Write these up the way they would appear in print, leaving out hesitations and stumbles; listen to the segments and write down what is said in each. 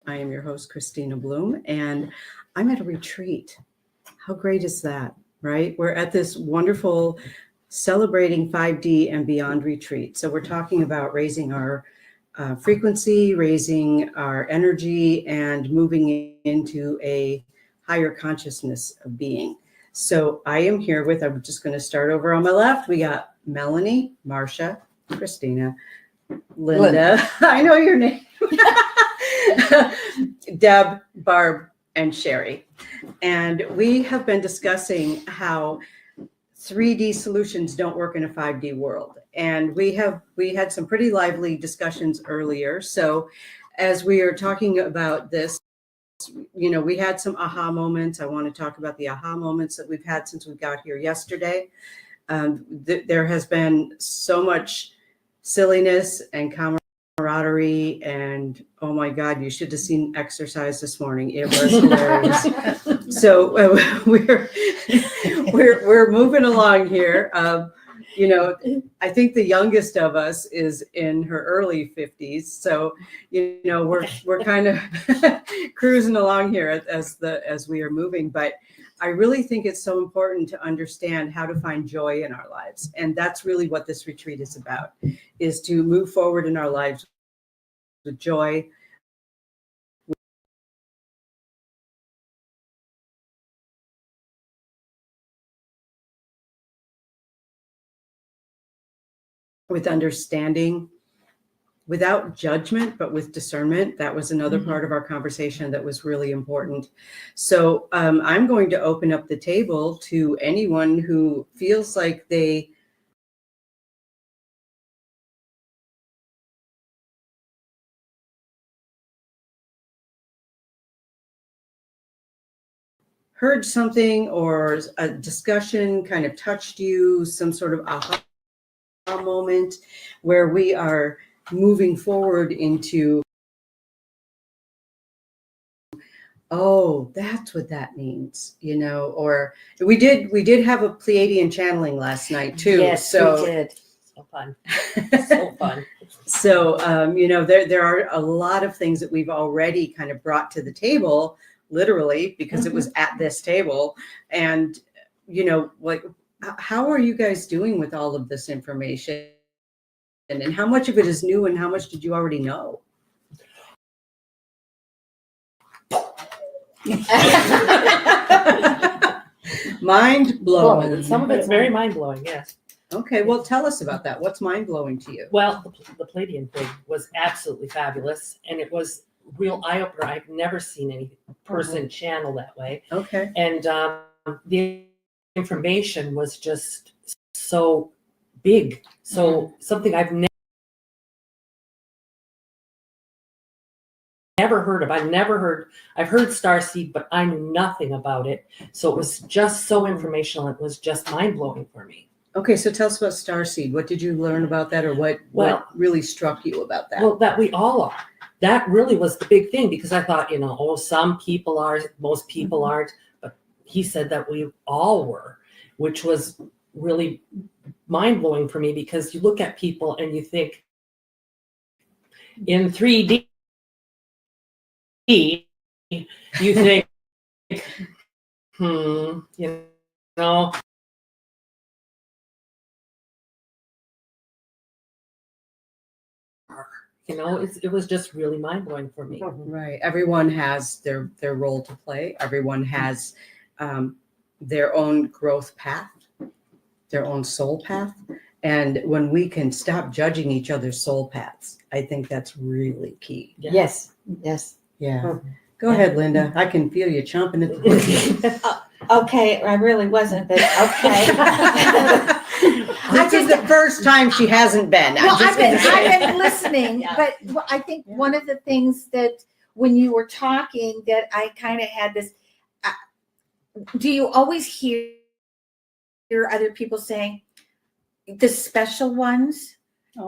I am your host, Kristina Bloom, and I'm at a retreat. How great is that, right? We're at this wonderful celebrating 5D and beyond retreat. So we're talking about raising our frequency, raising our energy, and moving into a higher consciousness of being. So I am here with, I'm just going to start over on my left. We got Melanie, Marsha, Kristina, Linda. I know your name. Deb, Barb, and Sherry. And we have been discussing how 3D solutions don't work in a 5D world. And we had some pretty lively discussions earlier. So as we are talking about this, we had some aha moments. I want to talk about the aha moments that we've had since we got here yesterday. There has been so much silliness and camaraderie, and oh my God, you should have seen exercise this morning. It was hilarious. So we're moving along here. I think the youngest of us is in her early 50s. So, we're kind of cruising along here as we are moving. But I really think it's so important to understand how to find joy in our lives. And that's really what this retreat is about, is to move forward in our lives with joy, with understanding, without judgment, but with discernment. That was another part of our conversation that was really important. So I'm going to open up the table to anyone who feels like they heard something or a discussion kind of touched you, some sort of aha moment where we are moving forward into, oh, that's what that means, or we did have a Pleiadian channeling last night too. Yes, so we did. So fun. So fun. So, there are a lot of things that we've already kind of brought to the table, literally, because it was at this table. And, how are you guys doing with all of this information? And how much of it is new and how much did you already know? Mind blowing. Well, some of it's very mind blowing, yes. Okay, well, tell us about that. What's mind blowing to you? Well, the Pleiadian thing was absolutely fabulous, and it was real eye opener. I've never seen any person channel that way. Okay. And the information was just so big, so something I've never heard of. I've heard Starseed, but I knew nothing about it. So it was just so informational. It was just mind blowing for me. Okay, so tell us about Starseed. What did you learn about that, or what really struck you about that? Well, that we all are. That really was the big thing, because I thought, some people are, most people aren't, but he said that we all were, which was really mind blowing for me, because you look at people and you think in 3D, you think, it was just really mind blowing for me. Right. Everyone has their role to play. Everyone has their own growth path, their own soul path. And when we can stop judging each other's soul paths, I think that's really key. Yeah. Yes. Yeah. Go ahead, Linda. I can feel you chomping at the bit. Okay, I really wasn't, but okay. This is the first time she hasn't been. Well, I've been listening, but I think one of the things that when you were talking that I kind of had this, do you always hear other people saying, the special ones?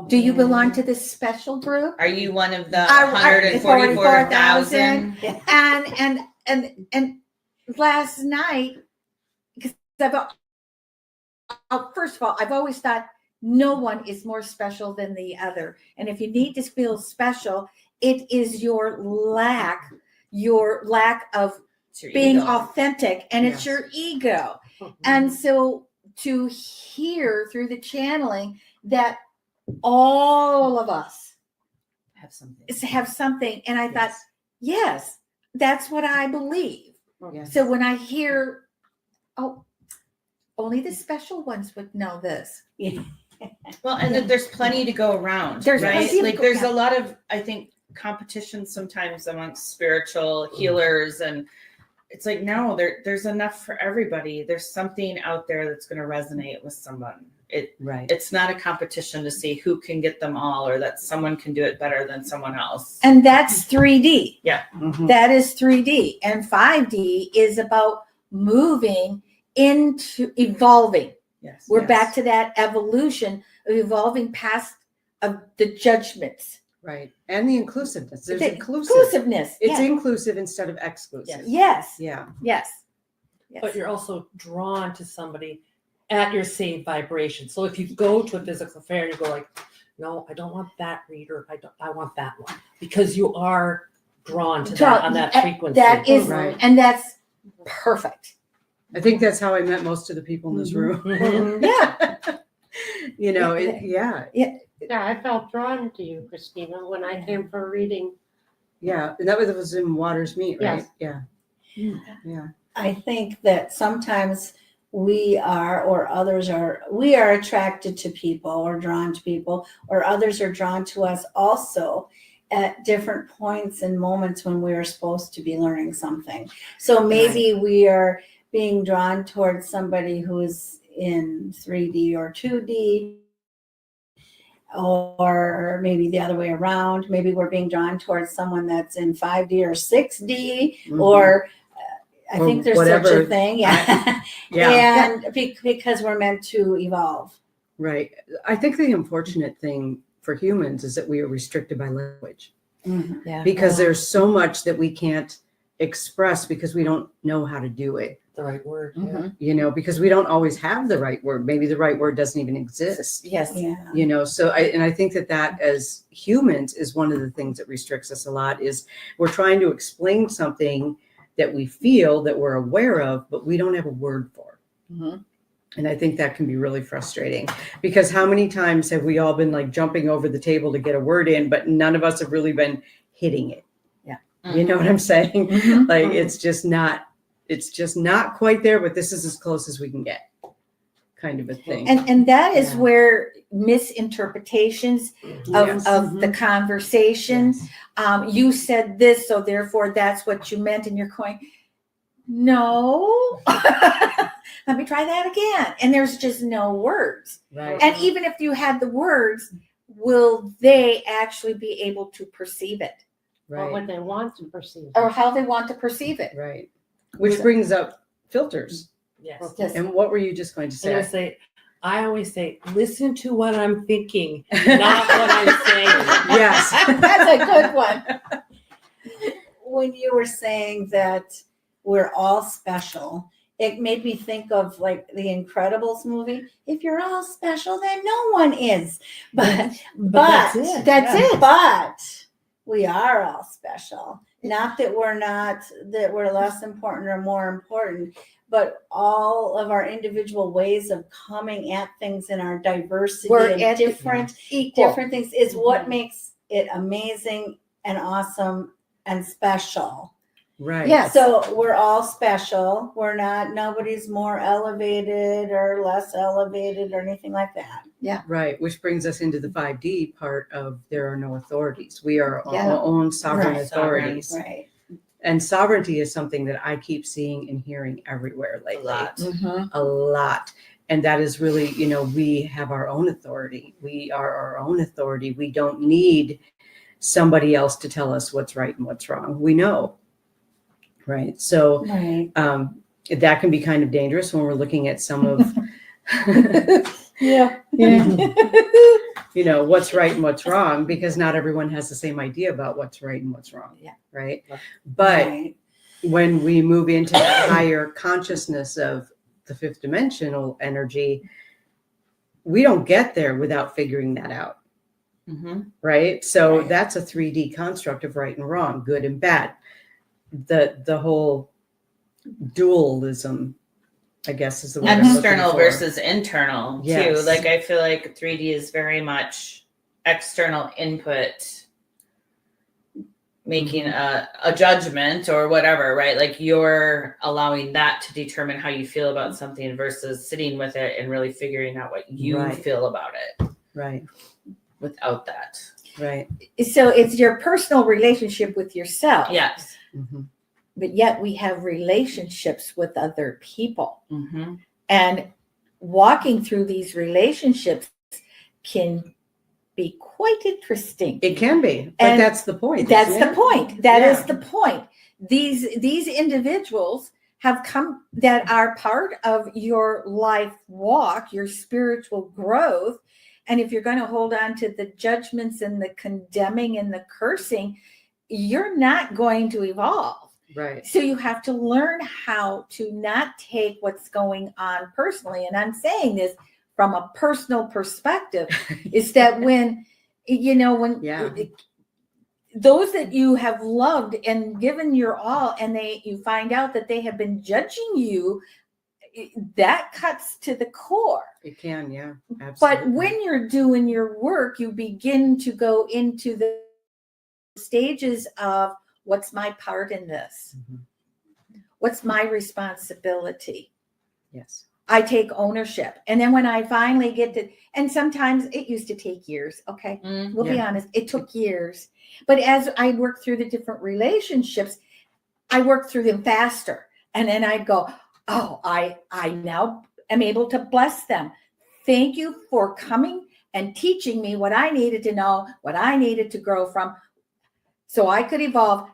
Do you belong to this special group? Are you one of the 144,000? And last night, because first of all, I've always thought no one is more special than the other. And if you need to feel special, it is your lack of It's your being ego. authentic, and it's Yes. your ego. And so to hear through the channeling that all of us Have something. have something, and I thought, yes, that's what I believe. Yes. So when I hear, oh, only the special ones would know this. Well, and that there's plenty to go around, There's right? plenty of Like go- there's yeah. a lot of, I think, competition sometimes amongst spiritual healers, and it's like, no, there's enough for everybody. There's something out there that's going to resonate with someone. Right. It's not a competition to see who can get them all, or that someone can do it better than someone else. And that's 3D. Mhm. That is 3D. And 5D is about moving into evolving. Yes. We're Yes. back to that evolution of evolving past of the judgments. Right. And the inclusiveness. There's The inclusiveness. It's Yes. inclusive instead of exclusive. Yes. Yeah. Yes. But you're also drawn to somebody at your same vibration. So if you go to a physical fair and you go like, no, I don't want that reader. I want that one, because you are drawn to that on that frequency. That is, Right. and that's perfect. I think that's how I met most of the people in this room. Mhm. Yeah. You know, Yeah. yeah. Yeah, I felt drawn to you, Kristina, when I came for a reading. Yeah. And that was in Waters Meet, right? Yes. Yeah. Yeah. I think that sometimes we are, or others are, we are attracted to people or drawn to people, or others are drawn to us also at different points and moments when we are supposed to be learning something. So maybe we are being drawn towards somebody who is in 3D or 2D, or maybe the other way around. Maybe we're being drawn towards someone that's in 5D or 6D, Mhm. or I Or think there's such whatever. a thing. Yeah. Yeah. And because we're meant to evolve. Right. I think the unfortunate thing for humans is that we are restricted by language, Yeah. because there's so much that we can't express because we don't know how to do it. The right word. Mhm. You know, because we don't always have the right word. Maybe the right word doesn't even exist. Yes. Yeah. You know, so I think that as humans is one of the things that restricts us a lot, is we're trying to explain something that we feel, that we're aware of, but we don't have a word for. Mhm. And I think that can be really frustrating, because how many times have we all been like jumping over the table to get a word in, but none of us have really been hitting it. Yeah. You know what I'm saying? Mhm. Like it's just not quite there, but this is as close as we can get, kind of a thing. And that is Yeah. where misinterpretations Yes. of the conversation. Yes. You said this, so therefore that's what you meant, and you're going, no. Let me try that again. And there's just no words. Right. And even if you had the words, will they actually be able to perceive it, Or Right. what they want to perceive. or how they want to perceive it? Right. Which brings up filters. Yes. Yes. And what were you just going to say? I always say, listen to what I'm thinking, not what I'm saying. Yes. That's a good one. When you were saying that we're all special, it made me think of like the Incredibles movie. If you're all special, then no one is. But that's it. That's Yeah. it. But we are all special. Not that we're less important or more important, but all of our individual ways of coming at things in our diversity We're and at different Equal. things is what Mhm. makes it amazing and awesome and special. Right. Yes. So we're all special. Nobody's more elevated or less elevated or anything like that. Right. Which brings us into the 5D part of there are no authorities. We are Yeah. our own sovereign Right. authorities. Right. And sovereignty is something that I keep seeing and hearing everywhere lately. lot. Mhm. A lot. And that is really, you know, we have our own authority. We are our own authority. We don't need somebody else to tell us what's right and what's wrong. We know. Right. So Right. that can be kind of dangerous when we're looking at some of, Yeah. you know, what's right and what's wrong, because not everyone has the same idea about what's right and what's wrong. Yeah. Right. But Right. when we move into the higher consciousness of the fifth dimensional energy, we don't get there without figuring that out. right? So Right. that's a 3D construct of right and wrong, good and bad. The whole dualism, I guess, is the word I'm looking External for. versus internal too. Yes. Like I feel like 3D is very much external input, making a judgment or whatever, right? Like you're allowing that to determine how you feel about something versus sitting with it and really figuring out what you Right. feel about it Right, without that. right. So it's your personal relationship with yourself. Yes. Mhm. But yet we have relationships with other people. Mm-hmm. And walking through these relationships can be quite interesting. It can be, but And that's the point. That's isn't the it? point. That is Yeah. the point. These individuals have come that are part of your life walk, your spiritual growth. And if you're going to hold on to the judgments and the condemning and the cursing, you're not going to evolve. Right. So you have to learn how to not take what's going on personally. And I'm saying this from a personal perspective, is that when Yeah. those that you have loved and given your all, and you find out that they have been judging you, that cuts to the core. It can, yeah. Absolutely. But when you're doing your work, you begin to go into the stages of, what's my part in this? Mhm. What's my responsibility? Yes. I take ownership. And then when I finally get to, and sometimes it used to take years. Okay. We'll be Yeah. honest. It took years. But as I worked through the different relationships, I worked through them faster. And then I'd go, oh, I now am able to bless them. Thank you for coming and teaching me what I needed to know, what I needed to grow from, so I could evolve.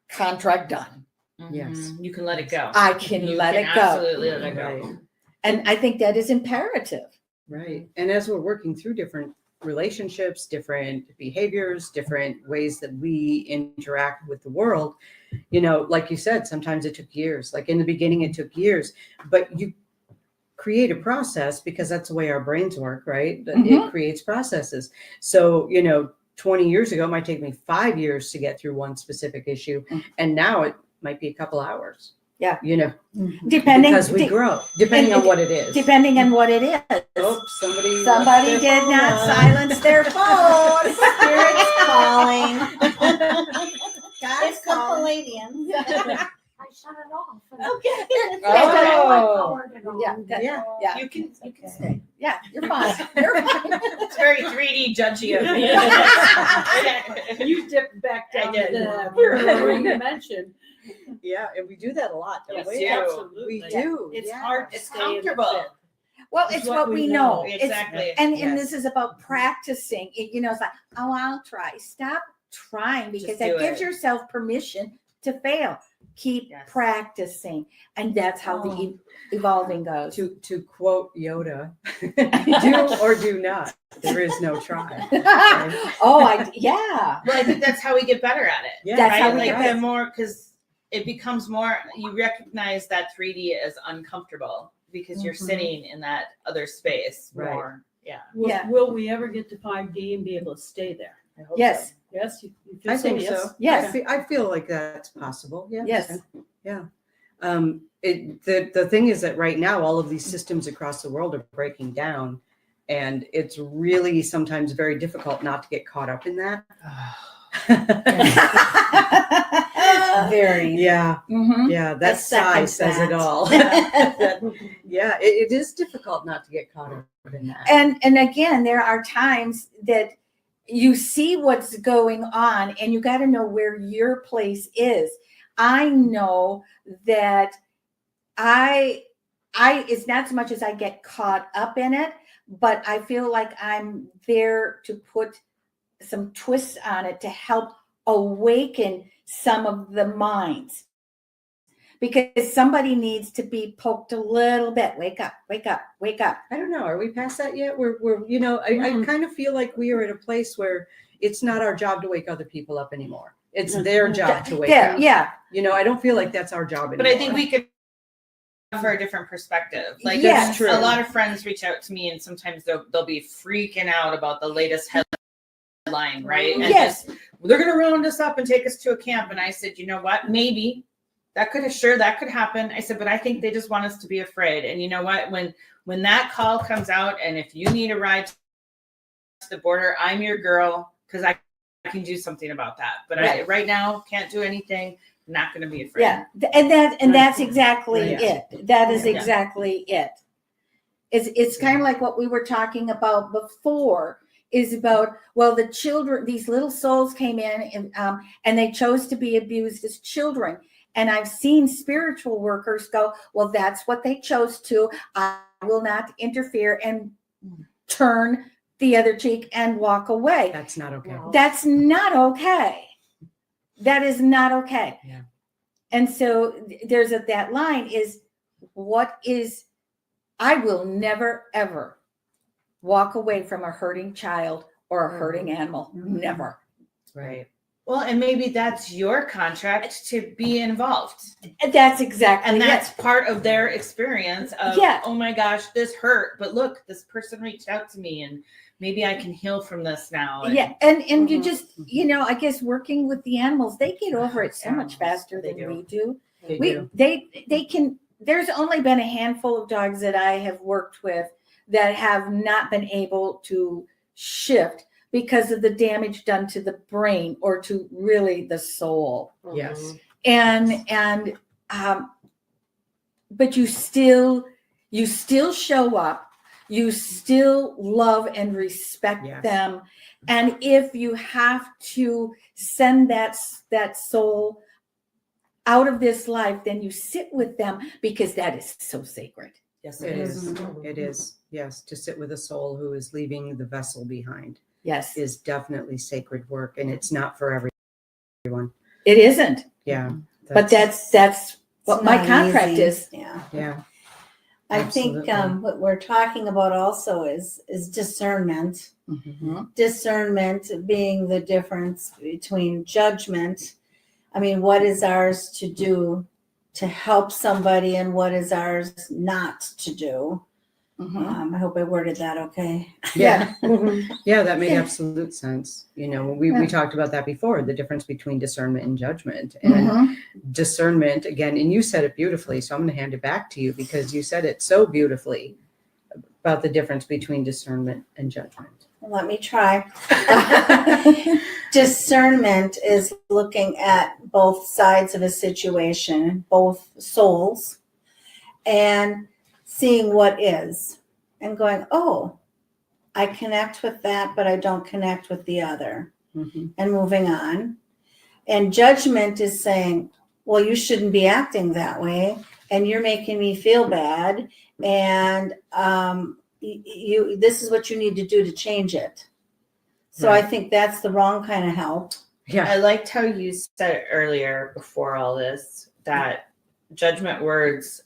Contract done. Yes. You can let it go. I can You let can it go. Absolutely let it go. Right. And I think that is imperative. Right. And as we're working through different relationships, different behaviors, different ways that we interact with the world, like you said, sometimes it took years. Like in the beginning, it took years, but you create a process because that's the way our brains work, right? Mhm. It creates processes. So, 20 years ago, it might take me 5 years to get through one specific issue. And now it might be a couple hours. Yeah. Depending, because we grow, depending on what it is. Depending on what it is. Oh, somebody Somebody left their did phone not on. silence their phone. Spirit's calling. God's It's the calling. Palladians. I shut it off. Okay. Oh. Yeah. Yeah. You can stay. Yeah, you're fine. You're fine. It's very 3D judgy of me. You dipped back down I did. to where you mentioned. Yeah, and we do that a lot, don't Yes, we? we do. Absolutely. We do. It's yeah. hard to It's stay in the comfortable. fit. Well, It's it's what what we we know. know. Exactly. And Yes. this is about practicing. It's like, oh, I'll try. Stop trying, because Just that do gives it. yourself permission to fail. Keep Yes. practicing. And that's how the evolving goes. To quote Yoda, do or do not. There is no try. Yeah. Well, I think that's how we get better at it. Yeah, That's right? how we Like get better. the more, because it becomes more, you recognize that 3D as uncomfortable because you're Mhm. sitting in that other space Right. more. Yeah. Yeah. Will we ever get to 5D and be able to stay there? I hope Yes. so. Yes, you feel I think yes? so. Yes. I feel like that's possible. Yeah. Yes. Yeah. The thing is that right now, all of these systems across the world are breaking down, and it's really sometimes very difficult not to get caught up in that. Very. Yeah. Mhm. Yeah. That I second sigh says it that. all. Yeah. It is difficult not to get caught up in that. And again, there are times that you see what's going on, and you got to know where your place is. I know that it's not so much as I get caught up in it, but I feel like I'm there to put some twists on it to help awaken some of the minds, because somebody needs to be poked a little bit. Wake up, wake up, wake up. I don't know. Are we past that yet? I kind of feel like we are at a place where it's not our job to wake other people up anymore. It's their job to wake up. Yeah. I don't feel like that's our job anymore. But I think we could offer a different perspective. Like Yes. That's true. a lot of friends reach out to me and sometimes they'll be freaking out about the latest headline line, right? And Yes. just, they're going to round us up and take us to a camp. And I said, you know what? Maybe that could happen. I said, but I think they just want us to be afraid. And you know what? When that call comes out, and if you need a ride to the border, I'm your girl, because I can do something about that. But I right now can't do anything. I'm not going to be afraid. Yeah, and that's exactly Right. it. That is Yeah. exactly it. It's kind of like what we were talking about before. Is about, well, the children, these little souls came in and they chose to be abused as children. And I've seen spiritual workers go, well, that's what they chose to. I will not interfere and turn the other cheek and walk away. That's not okay. That's not okay. That is not okay. Yeah. And so there's that line is, I will never, ever walk away from a hurting child or a hurting animal. Never. Right. Well, and maybe that's your contract to be involved. That's exactly And it. that's part of their experience of, Yeah. oh my gosh, this hurt. But look, this person reached out to me and maybe I can heal from this now. And Yeah, and you just, I guess working with the animals, they get over it so much faster They than do. we do. They do. They can. There's only been a handful of dogs that I have worked with that have not been able to shift because of the damage done to the brain or to really the soul. Yes. And but you still show up. You still love and respect Yes. them. And if you have to send that soul out of this life, then you sit with them because that is so sacred. yes, It is. It is. Yes. To sit with a soul who is leaving the vessel behind Yes. is definitely sacred work, and it's not for everyone. It isn't. Yeah. But that's what It's my not contract easy. is. Yeah. yeah. I think Absolutely. what we're talking about also is discernment. Mhm. Discernment being the difference between judgment. I mean, what is ours to do to help somebody and what is ours not to do? Mhm. I hope I worded that okay. Yeah. Mhm. Yeah, that made Yeah. absolute sense. We Yeah. talked about that before, the difference between discernment and judgment. And Mhm. discernment, again, and you said it beautifully, so I'm going to hand it back to you because you said it so beautifully about the difference between discernment and judgment. Let me try. Discernment is looking at both sides of a situation, both souls, and seeing what is and going, oh, I connect with that, but I don't connect with the other, Mhm. and moving on. And judgment is saying, well, you shouldn't be acting that way, and you're making me feel bad, and this is what you need to do to change it. So Right. I think that's the wrong kind of help. Yeah. I liked how you said earlier before all this that judgment words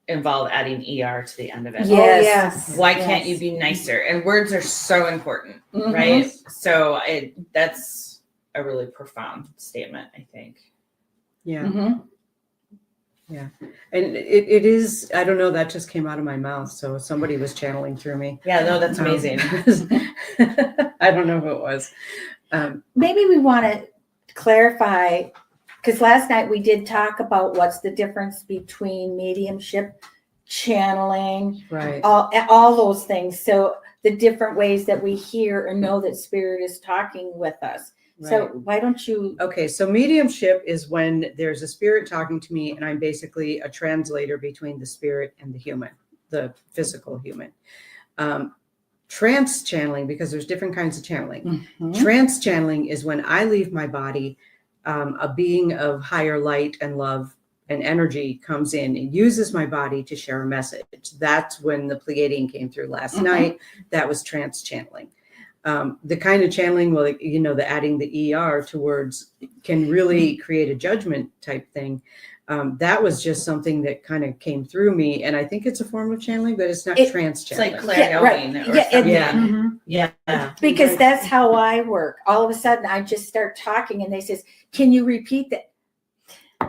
involve adding ER to the end of it. Yeah. Yes. Oh, yes. Why yes. can't you be nicer? And words are so important, Mhm. right? So that's a really profound statement, I think. Yeah. Mhm. And it is, I don't know, that just came out of my mouth. So somebody was channeling through me. Yeah, no, that's amazing. I don't know who it was. Maybe we want to clarify, because last night we did talk about what's the difference between mediumship, channeling, Right. all those things. So the different ways that we hear or know that spirit is talking with us. So why don't you? Okay, so mediumship is when there's a spirit talking to me and I'm basically a translator between the spirit and the human, the physical human. Trance channeling, because there's different kinds of channeling. Trance channeling is when I leave my body, a being of higher light and love and energy comes in and uses my body to share a message. That's when the Pleiadian came through last night. That was trance channeling. The kind of channeling, well, the adding the ER to words can really create a judgment type thing. That was just something that kind of came through me. And I think it's a form of channeling, but it's not trance It's like channeling. Yeah, right. clairvoyant or Yeah, something. Yeah. Yeah. Because that's how I work. All of a sudden, I just start talking, and they says, "Can you repeat that?"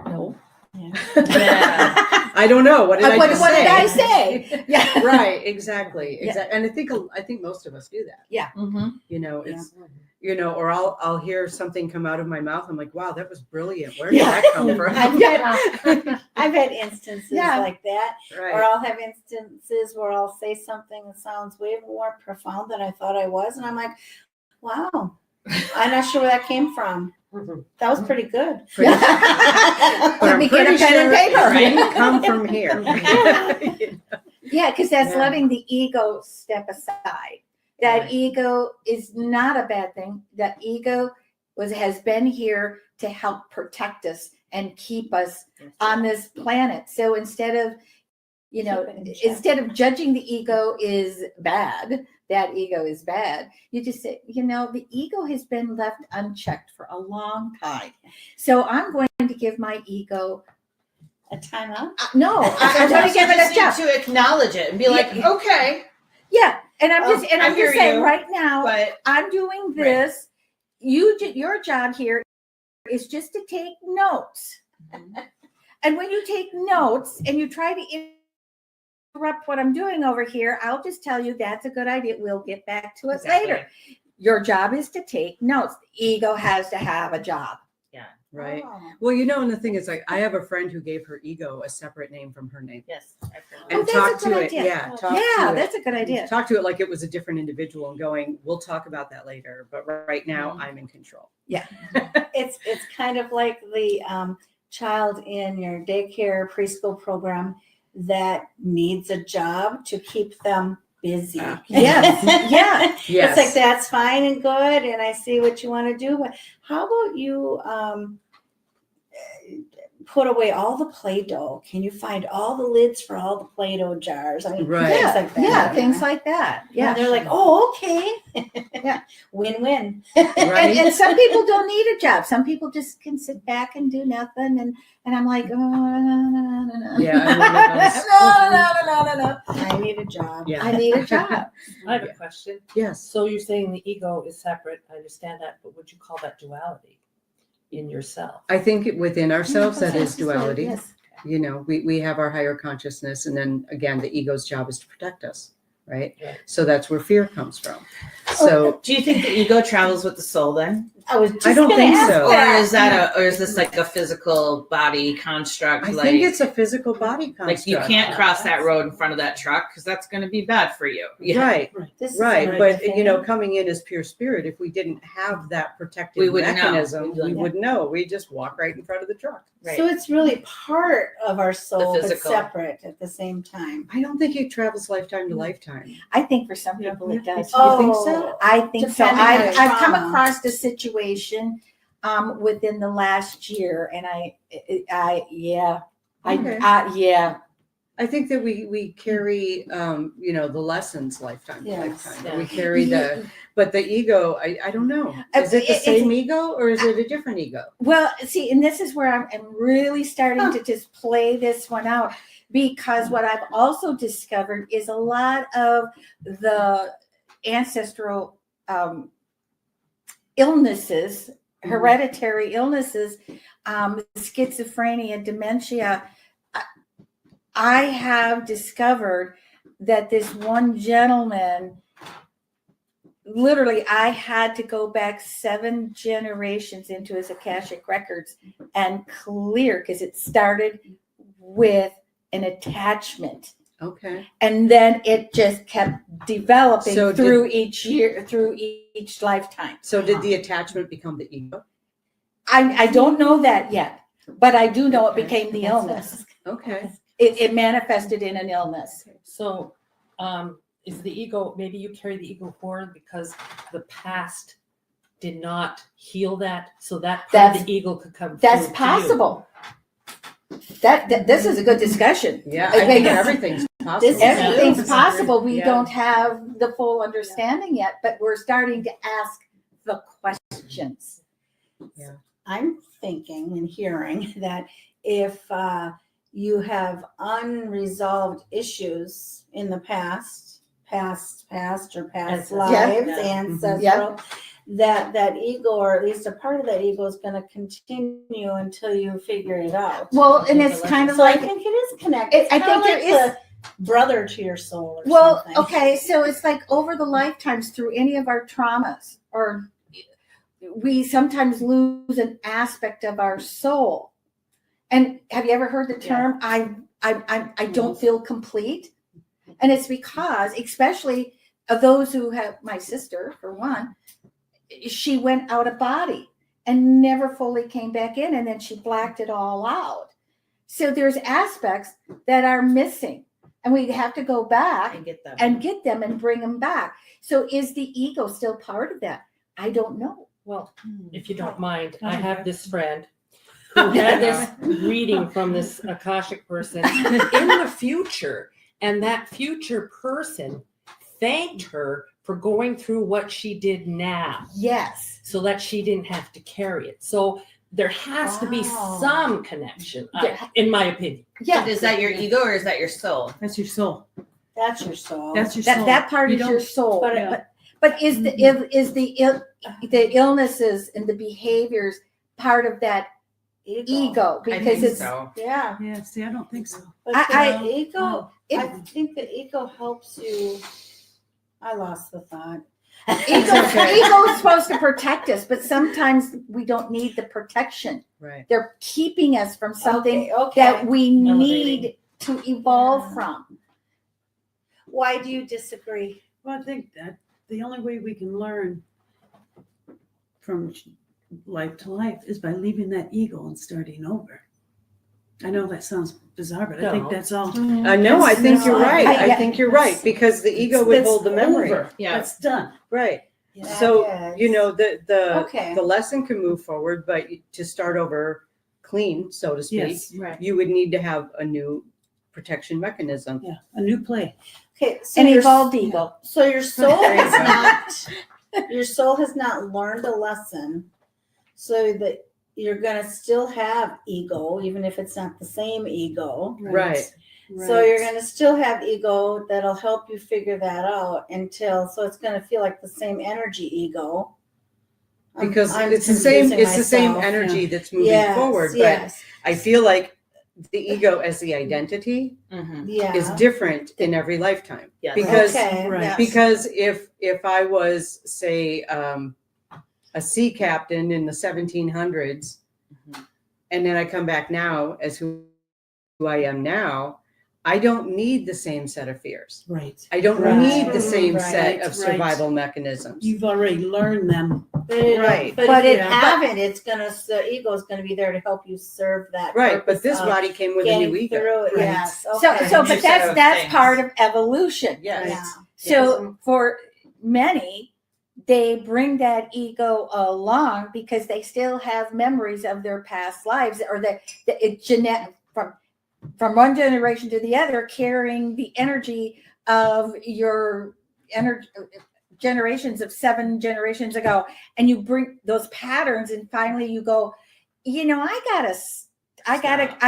No. Yeah. I don't know. What did I just what say? did I say? Yeah. Right. Exactly. Yeah. And I think most of us do that. Mhm. It's or I'll hear something come out of my mouth. I'm like, wow, that was brilliant. Where did that come from? I've had instances Yeah. like that, or Right. I'll have instances where I'll say something that sounds way more profound than I thought I was, and I'm like, wow, I'm not sure where that came from. That was pretty good. Pretty- Let But me I'm get a pretty pen and sure paper. it didn't come from here. Yeah, because that's Yeah. letting the ego step aside. That Right. ego is not a bad thing. That ego has been here to help protect us and keep us on this planet. So instead of, Keep it in check. instead of judging the ego is bad, that ego is bad, you just say, the ego has been left unchecked for a long time. So I'm going to give my ego A timeout. no, I'm going to give it a just shot. need to acknowledge it and be like, Yeah. okay, Yeah, and I'm just I hear saying you, right now, but I'm doing this. Your job here is just to take notes. And when you take notes and you try to interrupt what I'm doing over here, I'll just tell you that's a good idea. We'll get back to it later. Your job is to take notes. The ego has to have a job. Right. Oh. Well, and the thing is, like, I have a friend who gave her ego a separate name from her name. yes, I've heard Oh, that. And that's a talked good to it. idea. Yeah. Talk Yeah, to that's it. a good idea. Talk to it like it was a different individual and going, we'll talk about that later. But right now Mm-hmm. I'm in control. It's kind of like the child in your daycare preschool program that needs a job to keep them busy. Yes. Yeah. Yes. It's like, that's fine and good, and I see what you want to do, but how about you put away all the Play-Doh? Can you find all the lids for all the Play-Doh jars? I mean, Right. things Yeah, like that. yeah, things like that. Yeah, Yeah. they're like, oh, okay. Yeah. Win-win. Right. And some people don't need a job. Some people just can sit back and do nothing. And I'm like, oh, no. Yeah, I'm one of no. I need a job. Yeah. I need a job. I have a question. Yes. So you're saying the ego is separate. I understand that, but would you call that duality in yourself? I think within ourselves, that is Yes, duality. yes. We have our higher consciousness. And then again, the ego's job is to protect us. Right. Right. So that's where fear comes from. So Do you think the ego travels with the soul then? I was just I don't gonna think ask so. that. Or is this like a physical body construct? I like, think it's a physical body construct. like you can't cross that road in front of that truck because that's going to be bad for you. Right. This is Right. a But, thing. coming in as pure spirit, if we didn't have that protective We wouldn't know. mechanism, We'd be like, we wouldn't know. We just walk right in front of the truck. Right. So it's really part of our soul, but physical. separate at the same time. I don't think it travels lifetime to lifetime. I think for some people it does. You think so? I think so. Depending on the I've come trauma. across the situation within the last year, and yeah. I think that we carry, the lessons lifetime to Yes. lifetime. Yeah. We carry but the ego, I don't know. Is it the It's- same ego or is it a different ego? Well, see, and this is where I'm really starting to just play this one out, because what I've also discovered is a lot of the ancestral illnesses, hereditary illnesses, schizophrenia, dementia. I have discovered that this one gentleman, literally, I had to go back 7 generations into his Akashic records and clear, because it started with an attachment. Okay. And then it just kept developing So through each year, through each lifetime. So did the attachment become the ego? I don't know that yet, but I do know it became the illness. Okay. It manifested in an illness. So, is the ego, maybe you carry the ego forward because the past did not heal that, so that part of the ego could come That's through to you. possible. That this is a good discussion. Yeah, I I think think everything's possible. Everything's possible. We Yeah. don't have the full understanding yet, but we're starting to ask the questions. I'm thinking and hearing that if you have unresolved issues in the past or past lives, ancestral, that ego, or at least a part of that ego, is going to continue until you figure it out. Well, and it's kind of So I like, think it is connected. I think there is. The brother to your soul or Well, something. okay, so it's like over the lifetimes through any of our traumas or we sometimes lose an aspect of our soul. And have you ever heard the term, I don't feel complete? And it's because, especially of those who have, my sister, for one, she went out of body and never fully came back in, and then she blacked it all out. So there's aspects that are missing, and we have to go back And get them. and get them and bring them back. So is the ego still part of that? I don't know. Well, if you don't mind, I have this friend who had this reading from this Akashic person in the future, and that future person thanked her for going through what she did now Yes. so that she didn't have to carry it. So there has to be Wow. some connection, Yeah. in my opinion. Yeah. Is that your ego or is that your soul? That's your soul. That's your soul. That's your That soul. that part You is your don't- soul. but- But is the illnesses and the behaviors part of that ego? I Because think it's so. Yeah. Yeah, see, I don't think so. But I- the ego, I it, think the ego helps you. I lost the thought. ego is supposed to protect us, but sometimes we don't need the protection. Right. They're keeping us from something Okay. that we Elevating. need to evolve Yeah. from. Why do you disagree? Well, I think that the only way we can learn from life to life is by leaving that ego and starting over. I know that sounds bizarre, but I think No. that's all. No, I think you're right. I Yeah. think you're right, because the ego would That's hold the memory. over. Yeah. That's done. Right. That So, is- you know, the Okay. the lesson can move forward, but to start over clean, so to speak, Yes. Right. you would need to have a new protection mechanism. Yeah. A new play. Okay. So An your- evolved ego. So your soul There you has go. not. Your soul has not learned a lesson, so that you're gonna still have ego, even if it's not the same ego. Right. So you're gonna still have ego that'll help you figure that out until. So it's gonna feel like the same energy ego. Because I'm it's the same, confusing it's the same myself. energy that's moving Yes, forward, but yes, I feel like the ego as the identity Mm-hmm. yeah. is different in every lifetime. Yes. Because Okay, Right. yes. Because if I was, say, a sea captain in the 1700s, Mhm. and then I come back now as who I am now, I don't need the same set of fears. Right. I don't Right. need the same set Right, of survival mechanisms. You've already learned them. Right. But But if you it- haven't, it's gonna, the ego is gonna be there to help you serve that. Right, but purpose this of body came with a getting new ego. through it. Right. Yes. So, okay. so, New but set of that's things. part of evolution. Yes. Yeah. So for many, they bring that ego along because they still have memories of their past lives, or it genetic from one generation to the other, carrying the energy of your energy generations of 7 generations ago, and you bring those patterns, and finally you go, I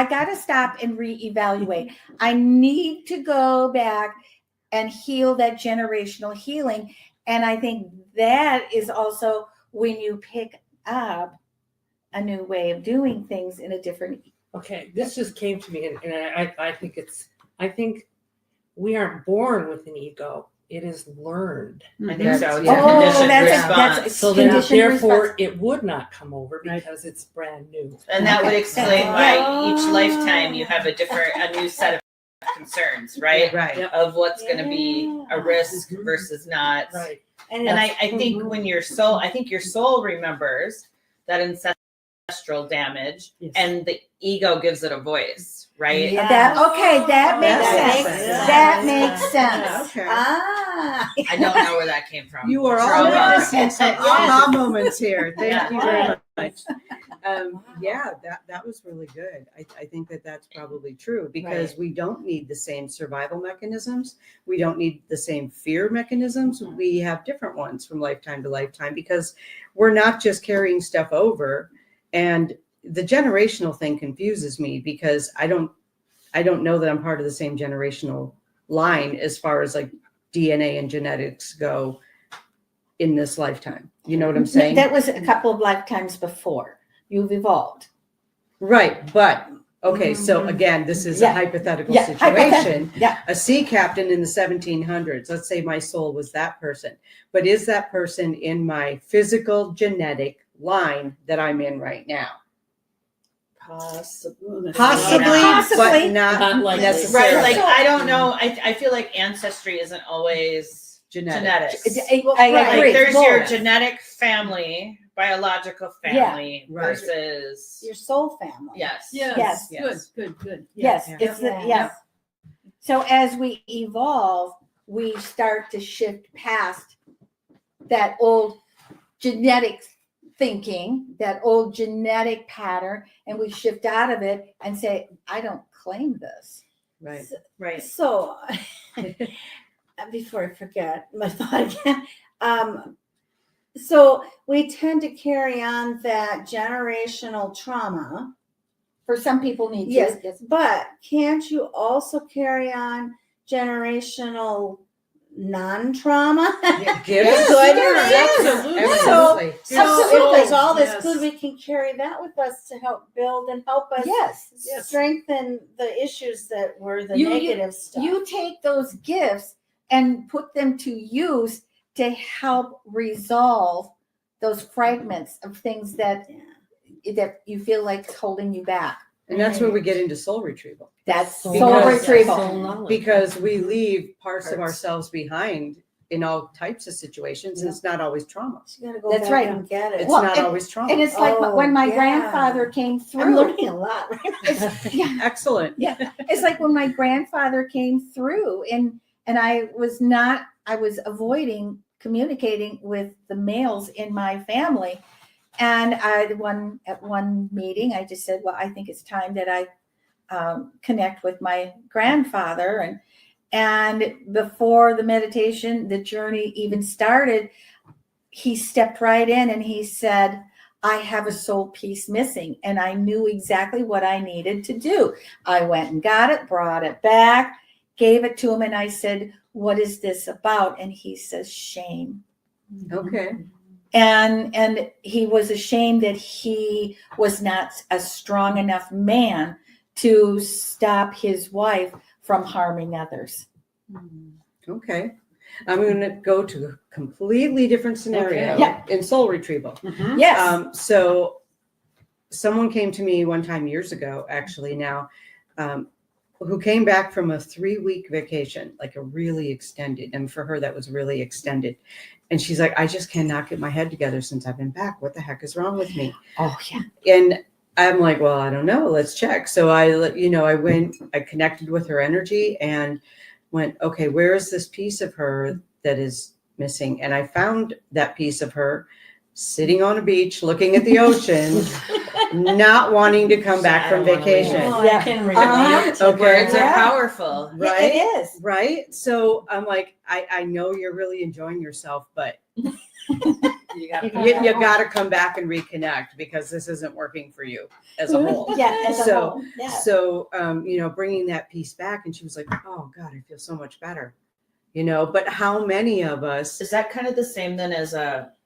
gotta stop and reevaluate. I need to go back and heal that generational healing. And I think that is also when you pick up a new way of doing things in a different. Okay, this just came to me, and I think we aren't born with an ego. It is learned. I think so. It's Yeah. a conditioned that's response. So then conditioned therefore response. it would not come over Right. because it's brand new. And that would Okay. explain why each lifetime you have a new set of concerns, right? Right. Yep. Of what's going to be a risk Mhm. versus not. Right. And And I think when your soul remembers that ancestral damage, Yes. and the ego gives it a voice, right? Yeah. That makes That sense. makes sense. That makes sense. Yeah, okay. Ah. I don't know where that came from. You are Sure, all welcome. witnessing some Yes. aha moments here. Thank Yeah. you very much. Yeah, that was really good. I think that's probably true, because we don't need the same survival mechanisms. We don't need the same fear mechanisms. We have different ones from lifetime to lifetime, because we're not just carrying stuff over. And the generational thing confuses me, because I don't know that I'm part of the same generational line as far as like DNA and genetics go in this lifetime. You know what I'm saying? That was a couple of lifetimes before. You've evolved. Right. But okay. So again, this is a Yeah. hypothetical Yeah, situation. Yeah. A sea captain in the 1700s. Let's say my soul was that person, but is that person in my physical genetic line that I'm in right now. Possibly. Possibly, Possibly. but not Not likely. necessarily. Right. Like, I don't know. I feel like ancestry isn't always genetics. I Like, agree. there's your Both. genetic family, biological family Right. versus Your soul family. yes. Yes. Yes. Good. Yes, Yeah. it's the, Yeah. yes. So as we evolve, we start to shift past that old genetic thinking, that old genetic pattern, and we shift out of it and say, I don't claim this. Right. Right. So, before I forget my thought again, so we tend to carry on that generational trauma. For some people need to. Yes, but can't you also carry on generational non-trauma? Gifts. Yes, Good. there is. Absolutely. So if there's all this Yes. good, we can carry that with us to help build and help us Yes. strengthen the issues that were the You- negative stuff. You take those gifts and put them to use to help resolve those fragments of things that you feel like is holding you back. And that's where we get into soul retrieval, That's soul Because- retrieval. Soul knowledge. because we leave parts of Parts. ourselves behind in all types of situations. And it's not always trauma. You gotta go That's back right. and get it. It's Well, not and- always trauma. And it's like Oh, when my yeah. grandfather came I'm through. learning a lot right now. Yeah. Excellent. It's like when my grandfather came through and I was avoiding communicating with the males in my family. And at one meeting, I just said, well, I think it's time that I connect with my grandfather. And before the meditation, the journey even started, he stepped right in and he said, I have a soul piece missing. And I knew exactly what I needed to do. I went and got it, brought it back, gave it to him. And I said, what is this about? And he says, shame. Okay. And he was ashamed that he was not a strong enough man to stop his wife from harming others. Okay. I'm going to go to a completely different scenario Okay. Yeah. in soul retrieval. Yes. So someone came to me one time years ago, actually now, who came back from a 3-week vacation, like a really extended, and for her, that was really extended. And she's like, I just cannot get my head together since I've been back. What the heck is wrong with me? Oh, yeah. And I'm like, well, I don't know. Let's check. So I connected with her energy and went, okay, where is this piece of her that is missing? And I found that piece of her sitting on a beach, looking at the ocean, not wanting to come back from vacation. Oh, Yeah. I can relate. Okay. Words Yeah. are powerful. Right? It is. Right. So I'm like, I know you're really enjoying yourself, but You got you got to come back and reconnect because this isn't working for you as a whole. Yeah. As a So- whole. Yeah. So, bringing that piece back, and she was like, oh God, I feel so much better, but how many of us, Is that kind of the same then as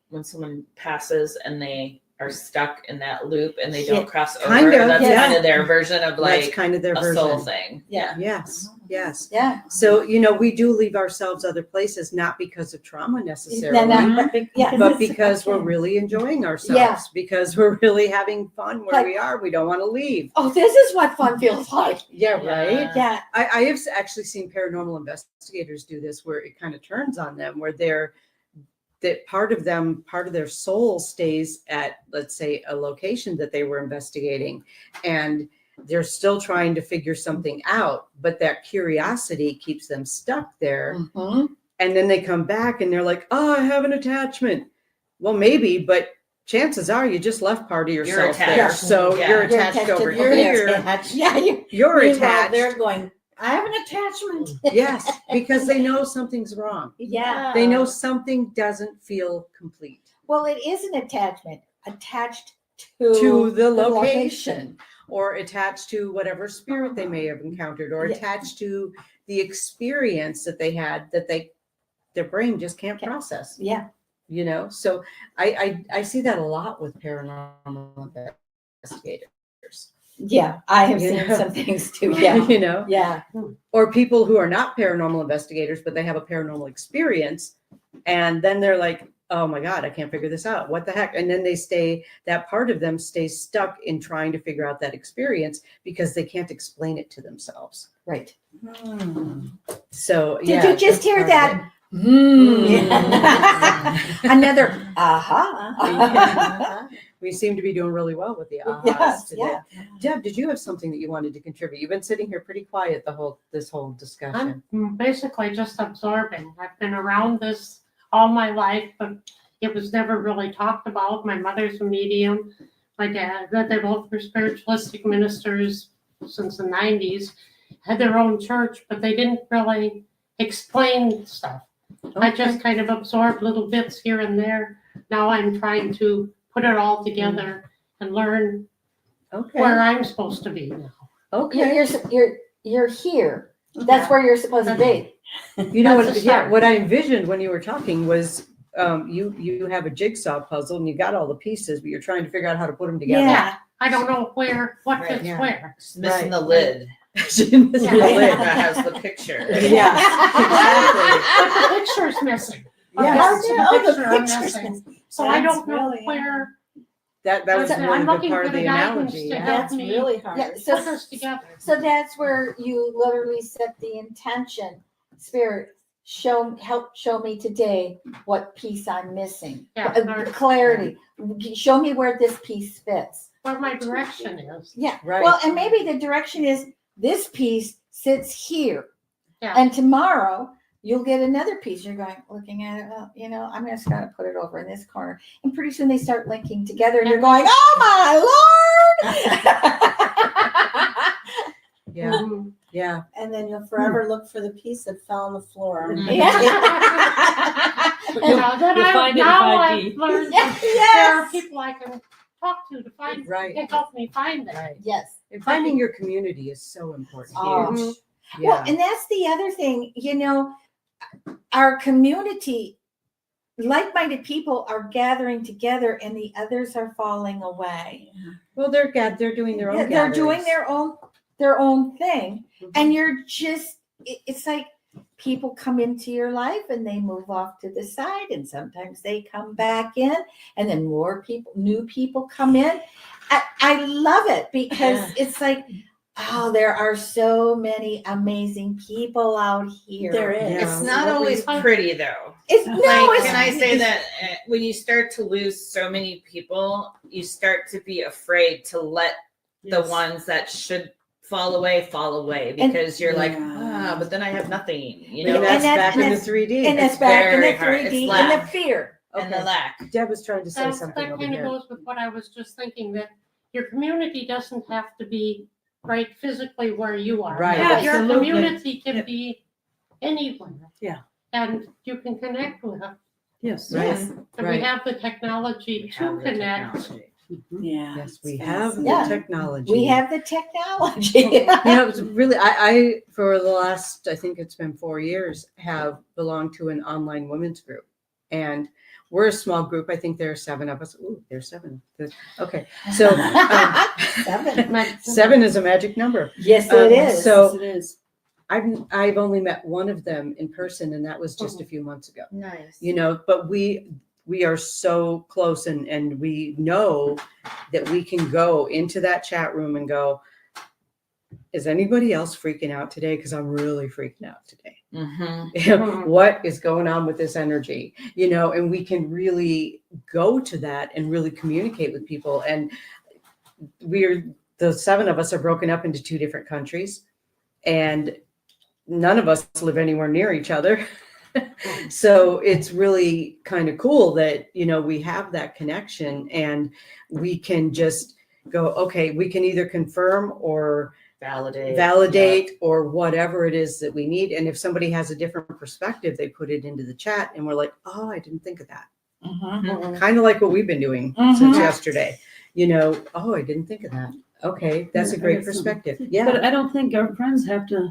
when someone passes and they are stuck in that loop and they don't Yeah, cross over? kinda, That's yeah. kind of their version of that's like kind of their a version. soul thing. Yeah. Yes. Yes. Yeah. So, we do leave ourselves other places, not because of trauma necessarily, Yeah. but because we're really enjoying ourselves, Yeah. because we're really having fun where Like- we are. We don't want to leave. Oh, this is what fun feels like. Yeah. Yeah. Right. Yeah. I have actually seen paranormal investigators do this where it kind of turns on them, where that part of their soul stays at, let's say, a location that they were investigating, and they're still trying to figure something out, but that curiosity keeps them stuck there. Mhm. And then they come back and they're like, oh, I have an attachment. Well, maybe, but chances are you just left part of yourself there. attached. So Yeah. you're You're attached attached over to- You're here. attached. Yeah. You're Meanwhile, attached. they're going, I have an attachment. Yes, because they know something's wrong. Yeah. They know something doesn't feel complete. Well, it is an attachment attached To the location, or attached to whatever spirit they may have encountered, or Yeah. attached to the experience that they had that their brain just can't process. Yeah. So I see that a lot with paranormal investigators. Yeah. I have You seen know? some things too. Yeah. Yeah. Or people who are not paranormal investigators, but they have a paranormal experience, and then they're like, oh my God, I can't figure this out. What the heck? And then that part of them stays stuck in trying to figure out that experience because they can't explain it to themselves. Right. So, Did you just that's hear part of that? it. Another aha. We seem to be doing really well with the ahas Yes, today. yeah. Deb, did you have something that you wanted to contribute? You've been sitting here pretty quiet this whole discussion. I'm basically just absorbing. I've been around this all my life, but it was never really talked about. My mother's a medium. My dad, they both were spiritualistic ministers since the 90s, had their own church, but they didn't really explain stuff. I just kind of absorbed little bits here and there. Now I'm trying to put it all together and learn where I'm supposed to be now. Okay. You're here. That's where you're supposed to be. You know That's a what? start. Yeah, what I envisioned when you were talking was you have a jigsaw puzzle and you got all the pieces, but you're trying to figure out how to put them together. Yeah. I don't know what Right, fits yeah. where. It's missing Right. the lid. Yeah. That has the picture. Yeah, But the picture's missing. Or Yes. parts of the Oh, the picture are picture's missing. So I That's don't know really where. That was a I'm really good looking part for of the the guidance analogy. to Yeah. help That's me really hard. Yeah, put so, this together. so that's where you literally set the intention. Spirit, help show me today what piece I'm missing. Yeah, Clarity. Show me where this piece fits. where my direction is. Yeah. Right. Well, and maybe the direction is this piece sits here. Yeah. And tomorrow you'll get another piece. You're going, looking at it, well, I'm just going to put it over in this corner. And pretty soon they start linking together and you're going, oh my Lord. Yeah. Mhm. Yeah. And then you'll forever look for the piece that fell on the floor. Mhm. Now that you'll find it in now 5D. I've learned Yes. that there are people I can talk to find Right. and help me find it. Right. Yes. And finding your community is so important. Oh. Mhm. Yeah. Well, and that's the other thing, our community, like-minded people are gathering together and the others are falling away. Well, they're doing their own. Yeah, they're doing gatherings. their own thing. Mhm. And you're just, it's like people come into your life and they move off to the side and sometimes they come back in and then new people come in. I love it because it's like, oh, there are so many amazing people out here. There is. Yeah. It's not always pretty though. Can I say that when you start to lose so many people, you start to be afraid to let the ones that should fall away because you're like, but then I have nothing, And that's back in the that's- 3D. And It's it's back in the very hard. It's 3D and lack. the fear. and the Okay. lack. Deb was trying to say something That over kind of here. goes with what I was just thinking, that your community doesn't have to be right physically where you are. Right. Your Absolutely. community can be anywhere. Yeah. And you can connect with them. Yes. Right. Yes. And Right. we have the technology to connect. Yeah. Yes, we have the Yeah. technology. We have the technology. It's really, I for the last, I think it's been 4 years, have belonged to an online women's group. And we're a small group. I think there are 7 of us. Ooh, there's 7. Okay. So 7. 7 is a magic number. Yes, it is. So- Yes, it is. I've only met one of them in person, and that was just a few months ago. Nice. But we are so close, and we know that we can go into that chat room and go, is anybody else freaking out today? Because I'm really freaking out today. Mm-hmm. What is going on with this energy? And we can really go to that and really communicate with people. And the 7 of us are broken up into 2 different countries, and none of us live anywhere near each other. So it's really kind of cool that, we have that connection and we can just go, okay, we can either confirm or validate or whatever it is that we need. And if somebody has a different perspective, they put it into the chat and we're like, oh, I didn't think of that. Kind of like what we've been doing since yesterday. Oh, I didn't think of that. Okay, that's a great perspective. Yeah. But I don't think our friends have to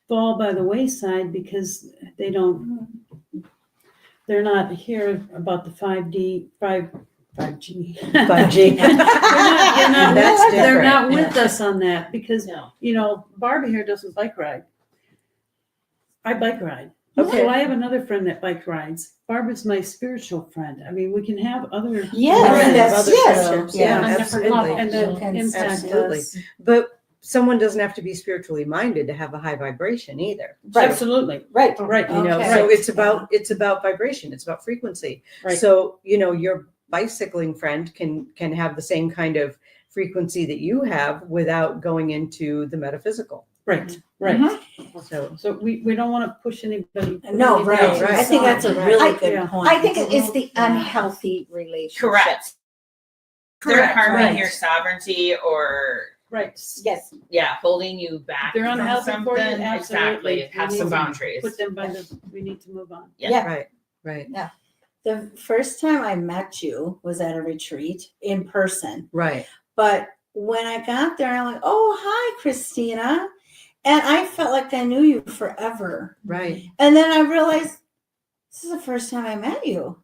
fall by the wayside because they're not here about the 5G. 5G. They're different. not with us on that because, No. Barbie here doesn't bike ride. I bike ride. Okay. So I have another friend that bike rides. Barbara's my spiritual friend. I mean, we can have other Yes, Yes, that's other yes. friendships. Yeah. On different absolutely. levels. and that Can impact Absolutely. us. But someone doesn't have to be spiritually minded to have a high vibration either. Right. Absolutely. Right. Right. You know, Okay. so Right. it's about vibration. It's about frequency. Right. So, you know, your bicycling friend can have the same kind of frequency that you have without going into the metaphysical. Right. Right. So So we don't want to push anybody. No, right. Right. I think that's a Right. really I- good yeah. point. I think it is the unhealthy relationship. Correct. They're Correct, harming right. your sovereignty or Right. Yes. holding you back They're from unhealthy something. for you. Absolutely. Exactly. Have We some need to boundaries. Put them by the. We need to move on. Yeah. right. The first time I met you was at a retreat in person. Right. But when I got there, I'm like, oh, hi, Kristina. And I felt like I knew you forever. Right. And then I realized this is the first time I met you.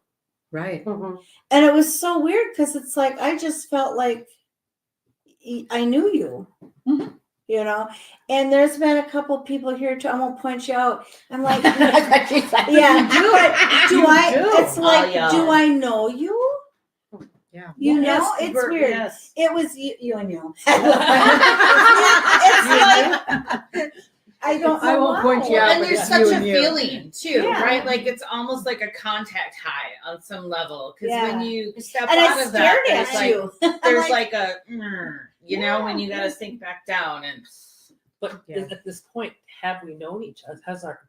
Right. Mhm. And it was so weird because it's like I just felt like I knew you. Mhm. You know, and there's been a couple people here too. I'm gonna point you out. I'm like, Yeah. yeah, but do I? do. It's like, yeah. do I know you? Yeah. You know, Yes, it's we're- weird. Yes. It was you and you. It's like I don't. I know won't point why. you out. And but there's it's such you a and you. feeling too, Yeah. right? Like it's almost like a contact high on some level. Because when Yeah. you step And out I of that, stared there's at like you. I'm there's like, like a you know, when you gotta sink back down and But Yeah. at this point, have we known each other? Has our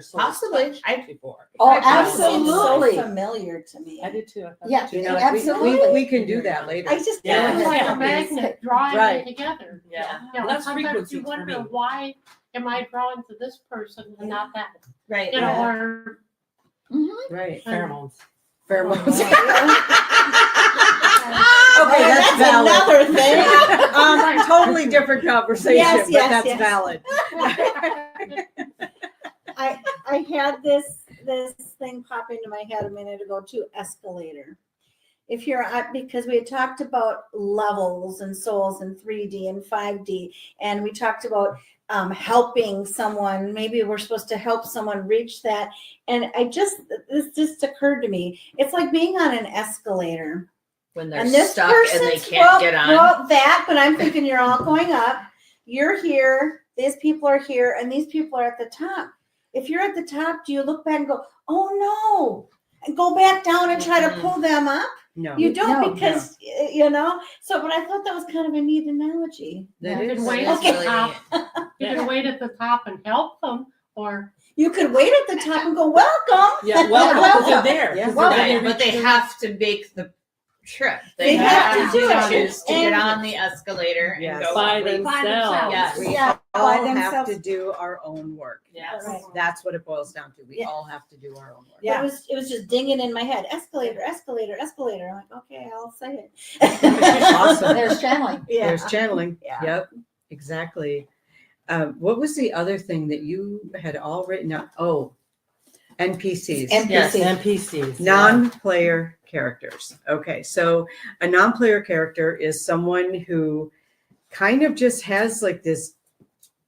soul Possibly. touched before? oh, I found it absolutely so familiar to me. I did too. I thought Yeah. too. You know, Absolutely. we can do that later. I just Yeah. don't It's like a know. magnet drawing Right. you together. Yeah. You know, Well, that's sometimes frequency you for wonder me. why am I drawn to this person and not that? right. You know, Yeah. or Right. Pheromones. Pheromones. Okay, Okay, that's valid. another thing. Totally different conversation, Yes, but yes, that's yes. valid. I had this thing pop into my head a minute ago too. Escalator. If you're because we had talked about levels and souls and 3D and 5D, and we talked about helping someone. Maybe we're supposed to help someone reach that. And this just occurred to me. It's like being on an escalator. When they're And this stuck and they person's can't get on. Well, that, but I'm thinking you're all going up. You're here. These people are here, and these people are at the top. If you're at the top, do you look back and go, "Oh no," and go back down and try to Mhm. pull them up? No, You don't No. because you know. So, but I thought that was kind of a neat analogy. that you is. can wait That's at the really top. neat. You can wait at the top and help them, or You could wait at the top and go, "Welcome." Yeah, welcome. Welcome. They're there. Yeah. 'Cause Well, then Right, but they reach have to make the trip. They have have to do it. choose to get And- on the escalator and Yes. go by up. themselves. Yes. We Yeah, all by have themselves. to do our own work. Yes. Right. That's what it boils down to. We Yeah. all have to do our own work. Yeah. It was just dinging in my head. Escalator, escalator, escalator. I'm like, okay, I'll say it. Awesome. There's channeling. Yeah. There's channeling. Yeah. Yep, exactly. What was the other thing that you had all written out? Oh, NPCs. Yes. NPCs. Non-player characters. Okay, so a non-player character is someone who kind of just has like this,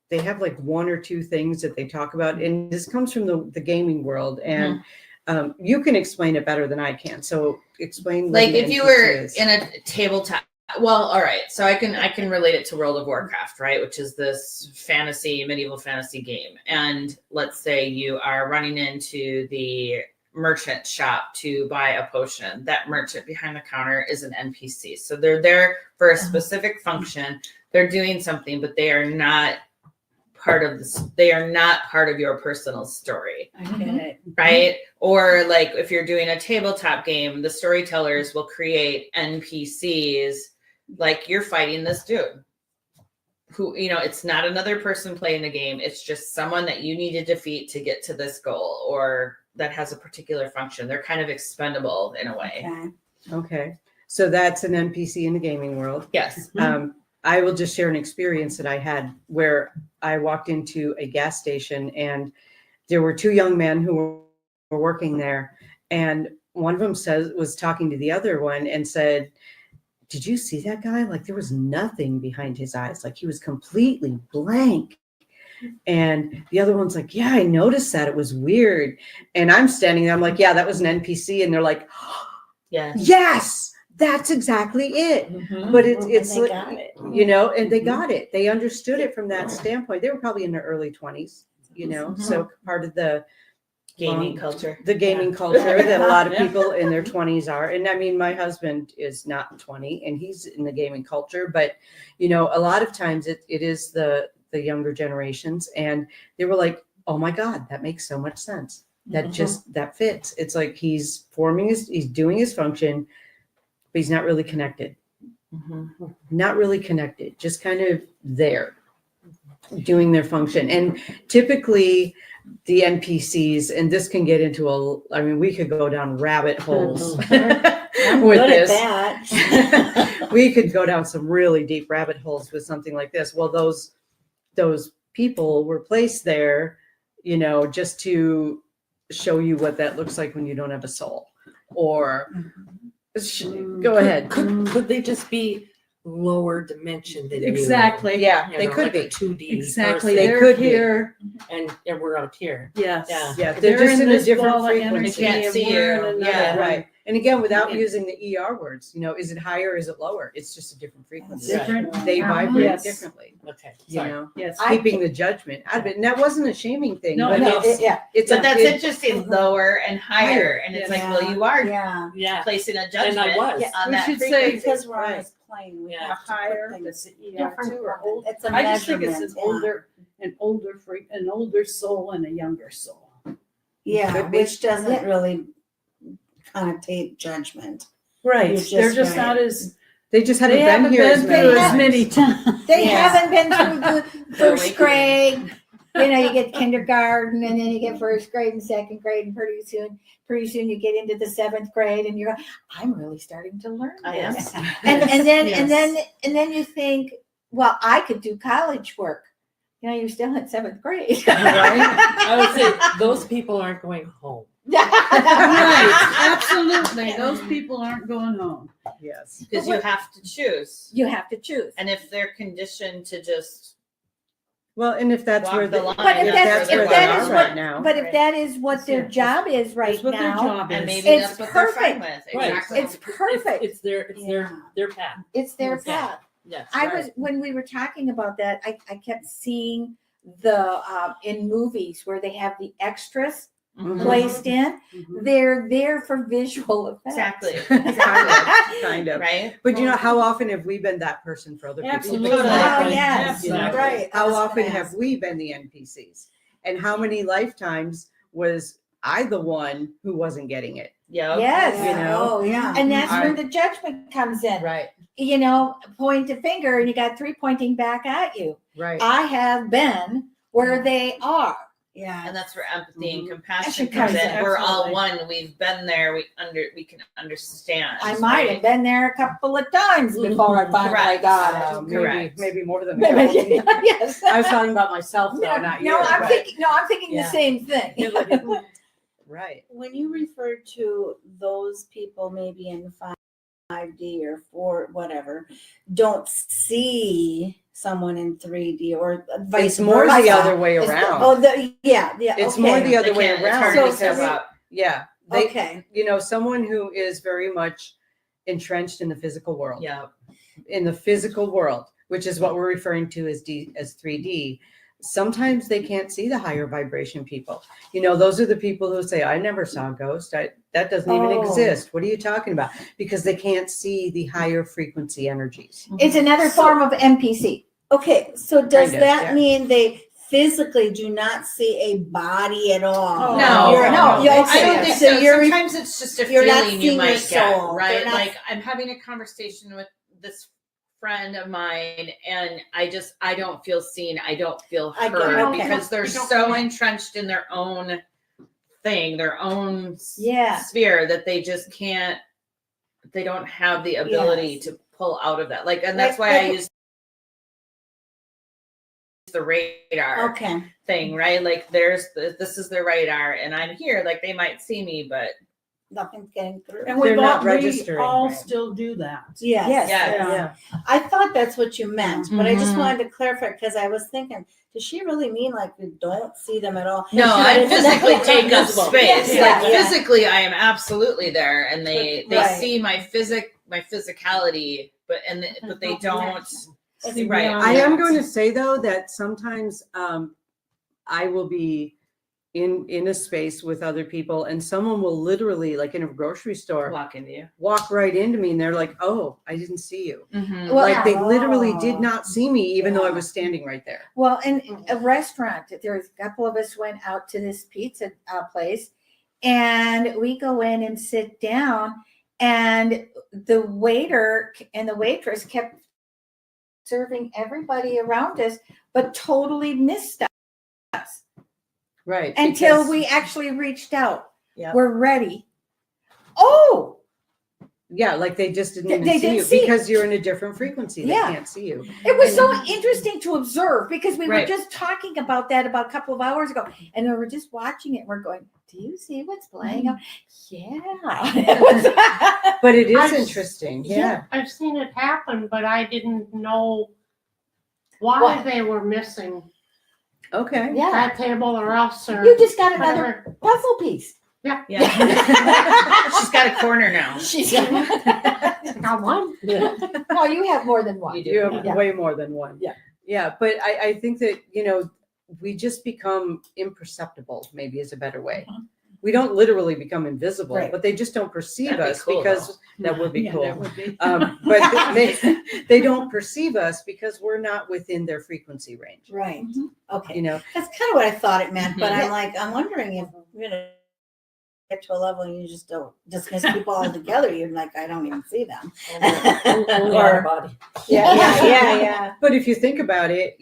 they have like one or two things that they talk about, and this comes from the gaming world, and you can explain it better than I can. So explain what Like an if you NPC were is. in a tabletop. Well, all right. So I can relate it to World of Warcraft, right? Which is this medieval fantasy game. And let's say you are running into the merchant shop to buy a potion. That merchant behind the counter is an NPC. So they're there for a specific function. They're doing something, but they are not part of this. They are not part of your personal story. I get it. Right? Or like if you're doing a tabletop game, the storytellers will create NPCs like you're fighting this dude who, you know, it's not another person playing the game. It's just someone that you need to defeat to get to this goal or that has a particular function. They're kind of expendable in a way. Okay. Okay, so that's an NPC in the gaming world. Yes. I will just share an experience that I had where I walked into a gas station and there were two young men who were working there, and one of them was talking to the other one and said, "Did you see that guy? Like there was nothing behind his eyes. Like he was completely blank." And the other one's like, yeah, I noticed that. It was weird. And I'm standing there, I'm like, yeah, that was an NPC. And they're like, Yeah. yes, that's exactly it. Mhm. But it's they like, got it. you know, and they got it. They understood it from that standpoint. They were probably in their early 20s, you know, Mhm. so part of the Gaming culture. the gaming culture that a lot of Yeah. people in their 20s are. And I mean, my husband is not 20 and he's in the gaming culture, but you know, a lot of times it is the younger generations, and they were like, oh my God, that makes so much sense. That just, that fits. It's like he's doing his function, but he's not really connected. Not really connected, just kind of there doing their function. And typically the NPCs, and this can get into I mean, we could go down rabbit holes I'm with good this. at that. We could go down some really deep rabbit holes with something like this. Well, those people were placed there, you know, just to show you what that looks like when you don't have a soul. Or go ahead. Could they just be lower dimension than Exactly. Yeah, you? they You know, could like a be. 2D Exactly. person, They They're could be. here. and we're out here. Yes. Yeah. Yeah, they're just in a this different ball of frequency. energy They can't and see we're you. in another Yeah. one. Right. And again, without Yeah. using the ER words, you know, is it higher? Is it lower? It's just a different frequency. Different. They vibrate Yes. differently, Okay. you Sorry. know, Yes. keeping the judgment out of it. And that wasn't a shaming thing, No, but no, it's But that's it- interesting, lower and higher. And it's like, Yeah. well, you are Yeah. Yeah. placing a And judgment I was. Yeah. on We that should say- frequency. Because we're on Right. this plane, we Yeah. have to Higher, put that's things. the ER too, or old. It's a I just think it's measurement, an older soul and a younger soul. Yeah, Could be. which doesn't really connotate judgment. Right. You're They're just just right. not as, they just hadn't they been haven't here been as many through as times. many times. They Yeah. haven't been through the first awakening. grade. You know, you get kindergarten and then you get first grade and second grade, and pretty soon you get into the seventh grade and you're, I'm really starting to learn I am. this. And then you think, well, I could do college work. You know, you're still in seventh grade. I would say those people aren't going home. Right, absolutely. Those people aren't going home. Yes. Because you have to choose. You have to choose. And if they're conditioned to just Well, and if that's walk where the the, line, But if if that's- that's if where that they is are what- right now, But if that is what their Yeah. job is right That's what their now, job is. and maybe It's that's what they're fine perfect. with. Right. Exactly. it's perfect. It's their path. It's their Yeah. path. Yes. I was, when we were talking about that, I kept seeing the in movies where they have the extras Mhm. placed in. Mhm. They're there for visual effects. Exactly. kind of. Right? But you know, how often have we been that person for other people? Absolutely. Oh, yes. You know, Right. I how was often gonna have ask. we been the NPCs? And how many lifetimes was I the one who wasn't getting it? Yep. Yes. You know? Oh, yeah. And that's where the judgment comes in. Right. You know, point a finger and you got three pointing back at you. Right. I have been where they are. Yeah. And that's where empathy and Mhm. compassion Compassion comes in. comes in, We're all absolutely. one. We've been there. We can understand. I might right? have been there a couple of times before I finally Correct. got it. Correct. Maybe more than a couple. Yes. I was talking about myself though, not you. No, I'm but- thinking Yeah. the same thing. Right. When you refer to those people maybe in 5D or 4, whatever, don't see someone in 3D or vice It's more versa. the other way It's the- around. yeah. It's okay. more the other They way can't- it's around. hard to So- step because- up. Yeah. They, Okay. you know, someone who is very much entrenched in the physical world. Yeah. In the physical world, which is what we're referring to as 3D. Sometimes they can't see the higher vibration people. You know, those are the people who say, I never saw a ghost. That doesn't even Oh. exist. What are you talking about? Because they can't see the higher frequency energies. It's another form of NPC. Okay. So does Kind of, that yeah. mean they physically do not see a body at all? Oh, No, You're- no, you- I I okay. don't think So so. you're Sometimes it's just a you're not feeling you seeing your might get, soul. right? They're not- Like I'm having a conversation with this friend of mine, and I don't feel seen. I don't feel I get heard it. Okay. because they're You don't so feel- entrenched in their own thing, their own Yeah. sphere that they just can't. They don't have the ability to pull out of that. Like, and that's why I use the radar Okay. thing, right? Like, this is the radar, and I'm here. Like, they might see me, but nothing's getting through. And They're we not all, registering, we all right. still do that. Yes. Yeah. I thought that's what you meant, but I just Mhm. wanted to clarify because I was thinking, does she really mean like we don't see them at all? No, I physically take up Invisible. space. Yeah, Like yeah. physically, I am absolutely there, and they Right. see my physicality, but they don't. It's Right. I am going to say though that sometimes I will be in a space with other people and someone will literally, like in a grocery store, Walk into you. walk right into me and they're like, "Oh, I didn't see you." Mm-hmm. Well, Like they literally did Oh. not see me even though I Yeah. was standing right there. Well, in a restaurant, there's a couple of us went out to this pizza place, and we go in and sit down, and the waiter and the waitress kept serving everybody around us, but totally missed us Right. until because- we actually reached out. Yep. We're ready. Oh, Yeah, like they just didn't They even see didn't you see- because you're in a different frequency. They Yeah. can't see you. it was so interesting to observe because we were Right. just talking about that about a couple of hours ago, and we were just watching it. We're going, "Do you see what's playing out?" Yeah. It was- But it is I've- interesting. Yeah. I've seen it happen, but I didn't know why Why? they were missing Okay. yeah. that table or us or You just got another whatever. puzzle piece. Yeah. She's got a corner now. She's Got one. no, you have more than one. You do. You have Yeah. way more than one. Yeah. Yeah. But I think that, we just become imperceptible, maybe is a better way. We don't literally become invisible, Right. but they just don't perceive That'd be us cool, because that would be Yeah, cool. that would be. But they don't perceive us because we're not within their frequency range. Right. Okay. That's That's kind of what I thought it meant, but Mhm. I'm wondering if, get to a level and you just don't dismiss people altogether. You're like, I don't even see them. Only our body. Yeah. But if you think about it,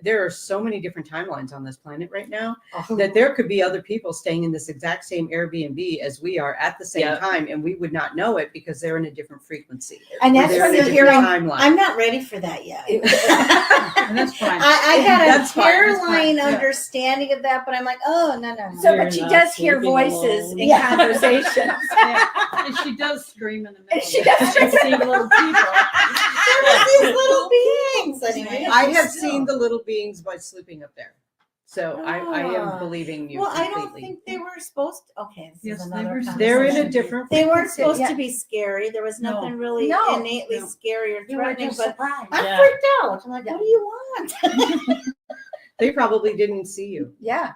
there are so many different timelines on this planet right now that there could be other people staying in this exact same Airbnb as we are at the same Yeah. time, and we would not know it because they're in a different frequency. And that's They're when in a you're different hearing. timeline. I'm not ready for that yet. And that's fine. I got a That's fine, that's fine, hairline yeah. understanding of that, but I'm like, oh, no. So, You're but she not does hear sleeping voices alone. in Yeah. conversations. Yeah. And she does scream in the middle. She does She's seeing little people. These little beings. Anyway. I have seen the little beings by sleeping up there. So I am Ah. believing you Well, I completely. don't think they were supposed to. Okay, this Yes, is they another were- They're in a conversation. different They weren't frequency. supposed Yeah. to be scary. There was No. nothing really No. innately No. scary or You were threatening, just but surprised. I'm Yeah. freaked out. I'm like, what do you want? They probably didn't see you. Yeah.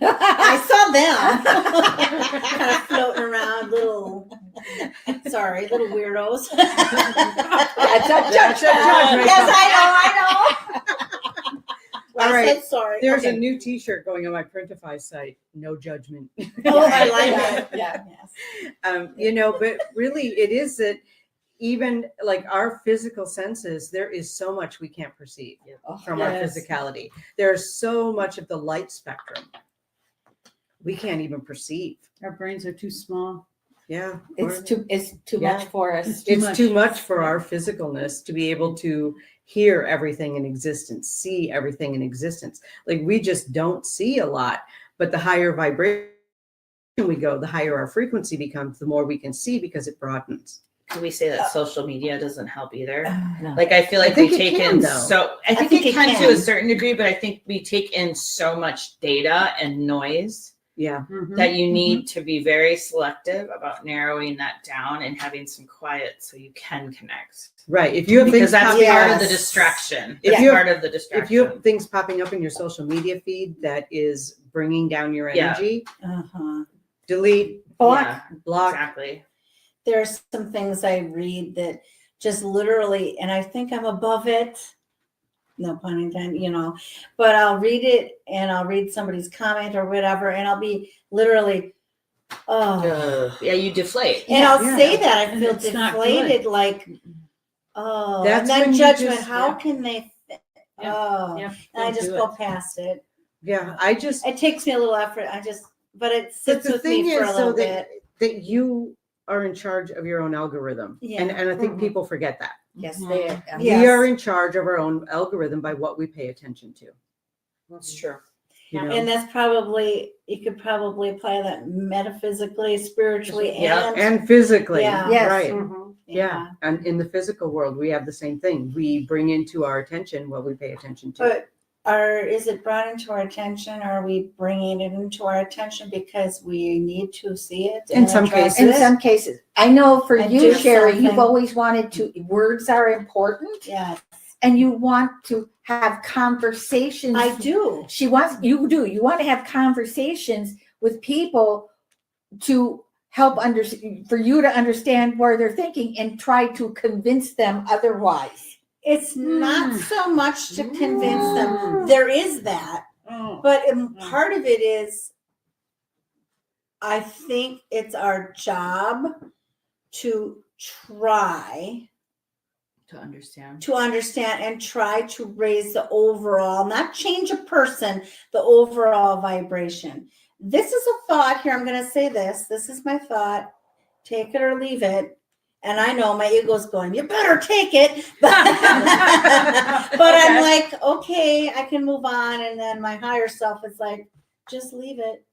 I saw them kind of floating around, little weirdos. That's a That's a judgment. Yes, I know. All I right. said sorry. There's Okay. a new T-shirt going on my Printify site. No judgment. Oh, I like Yeah. it. Yeah. Yes. But really, it is that even like our physical senses, there is so much we can't perceive from our Yes. physicality. There's so much of the light spectrum we can't even perceive. Our brains are too small. Yeah, It's too Yeah. much for us. it's too much for our physicalness to be able to hear everything in existence, see everything in existence. Like we just don't see a lot, but the higher vibration we go, the higher our frequency becomes, the more we can see because it broadens. Can we say that social media doesn't help either? No. Like I feel I like think we it take can, in though. I think think it it can to can. a certain degree, but I think we take in so much data and noise Yeah. that you need to be very selective about narrowing that down and having some quiet so you can connect. Right. If you have Because things that's popping part up, of the Yes. distraction. If It's you have- part of the distraction. if you have things popping up in your social media feed that is bringing down your Yeah. energy, Uh-huh. delete, Yeah, block. exactly. There are some things I read that just literally, and I think I'm above it. No pun intended, but I'll read it and I'll read somebody's comment or whatever, and I'll be literally, oh. Yeah, you deflate. And I'll Yeah. say that I And feel it's not deflated, like, oh, That's and then when you judgment. just- How yeah. can they? Yeah. Oh, Yeah. and I Don't just do go it. past it. Yeah. It takes me a little effort. But it But sits the with thing me for is, a so little that, bit. that you are in charge of your own algorithm. Yeah. And I think Mhm. people forget that. Yes, Mhm. they. Yes. We are in charge of our own algorithm by what we pay attention to. That's true. You know? And that's probably, you could probably apply that metaphysically, spiritually, Yeah, and And physically, Yeah. Yes. right? Mhm. Yeah. And in the physical world, we have the same thing. We bring into our attention what we pay attention to. But is it brought into our attention? Are we bringing it into our attention because we need to see it? In and some address cases. In some cases, I know for And you, do Sherry, you've something. always wanted to, words are important Yeah, and you want to have conversations. I do. You want to have conversations with people to help for you to understand where they're thinking and try to convince them otherwise. It's not so much to convince them. There is that. Oh. But part of it is, I think it's our job to try To understand. to understand and try to raise the overall, not change a person, the overall vibration. This is a thought here. I'm going to say this. This is my thought. Take it or leave it. And I know my ego's going, you better take it. But I'm like, okay, I can move on. And then my higher self is like, just leave it.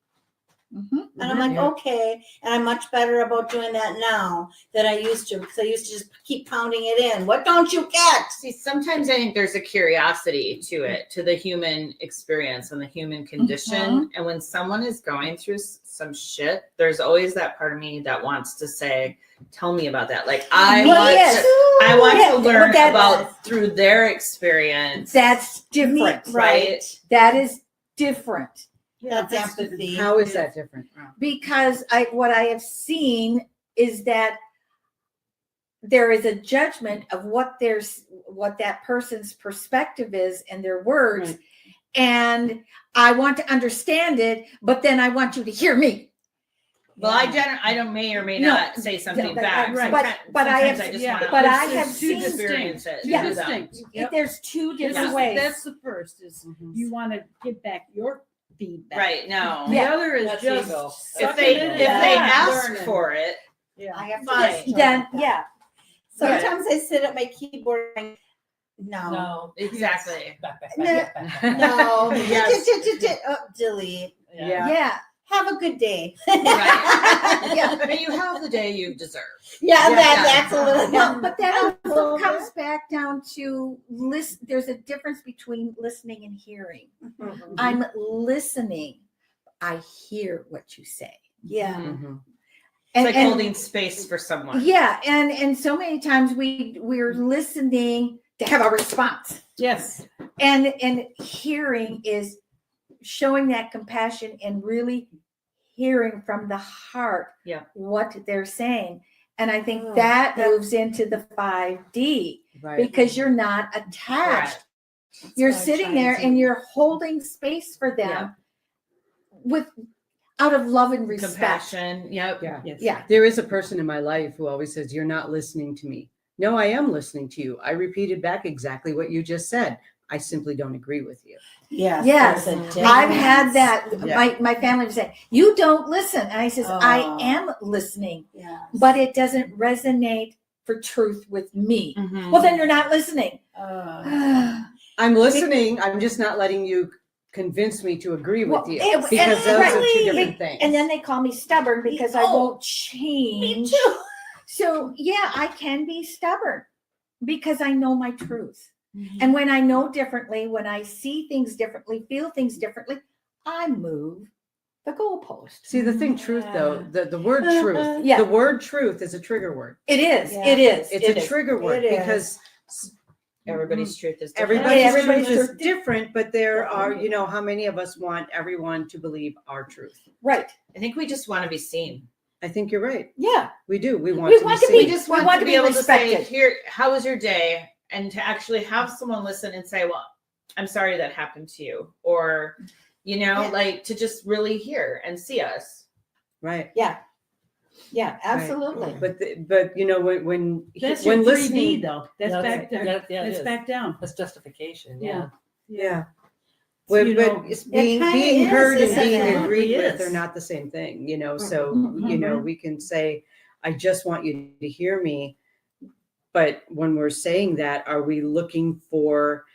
Mhm. And I'm like, Yeah. okay. And I'm much better about doing that now than I used to, because I used to just keep pounding it in. What don't you get? See, sometimes I think there's a curiosity to it, to the human experience and the human condition. And when someone is going through some shit, there's always that part of me that wants to say, tell me about that. Like I want to learn about through their experience. That's different. right? That is different. That's empathy. How is that different? Because what I have seen is that there is a judgment of what that person's perspective is and their words. Right. And I want to understand it, but then I want you to hear me. Well, I don't may or may No, not say something but- back. right. But I Sometimes have- I just yeah, want but to I There's have two seen experience it. Two Yeah. through them. distinct. Yep. There's two different That's- ways. That's the first is you want to give back your feedback. Right, no. The Yeah. other is That's just ego. If suck they it in if they and ask learn it. for it, Yeah. I have to Fine. just Then, yeah. Sometimes I sit at my keyboard and no. No. exactly. Back. No. Yes. Delete. Yeah. Yeah. Have a good day. Right. Yeah. But you have the day you deserve. Yeah, Yeah. that's a little. Well, but that also comes back down to there's a difference between listening and hearing. I'm listening. I hear what you say. Yeah. Mhm. It's like holding space for someone. Yeah, and so many times we're listening to have a response. Yes. And hearing is showing that compassion and really hearing from the heart Yeah. what they're saying. And I think Oh, that that- moves into the 5D Right. because you're not attached. Correct. You're what I sitting try there to and do. you're holding space for them with out of love and respect. Compassion. Yep. Yeah. Yes. Yeah. There is a person in my life who always says, "You're not listening to me." No, I am listening to you. I repeated back exactly what you just said. I simply don't agree with you. Yes. Yes. there's a I've difference. had that. Yeah. My family would say, "You don't listen," and I says, "I Oh. am listening, Yeah. but it doesn't resonate for truth with me." Mhm. Well, then you're not listening. I'm listening. I'm just not letting you convince me to agree with Well, you and- because those are two right. different things. And then they call me stubborn because I Oh, won't Me change. too. So yeah, I can be stubborn because I know my truth. Mm-hmm. And when I know differently, when I see things differently, feel things differently, I move the goalpost. See, the thing, truth, though, the word truth, Yeah. the word truth is a trigger word. It is. Yeah. It is. It's it a is. trrig word It is. because Everybody's truth is different. everybody's Everybody's truth is truth- different, but there are, how many of us want everyone to believe our truth? Right. I think we just want to be seen. I think you're right. Yeah. We do. We want We to want be to seen. We just want, to be able to say, "Here, how was your day?" And to actually have someone listen and say, "Well, I'm sorry that happened to you," or, Yeah. like to just really hear and see us. Right. Yeah. Absolutely. But when That's your when 3D listening, though. That's Yeah, back there. yeah, it That's is. back down. That's justification. Yeah. Yeah. yeah. So, When it's being kinda being is, heard and isn't being it? agreed with Absolutely are is. not the same thing, So Mhm. we can say, "I just want you to hear me," but when we're saying that, are we looking for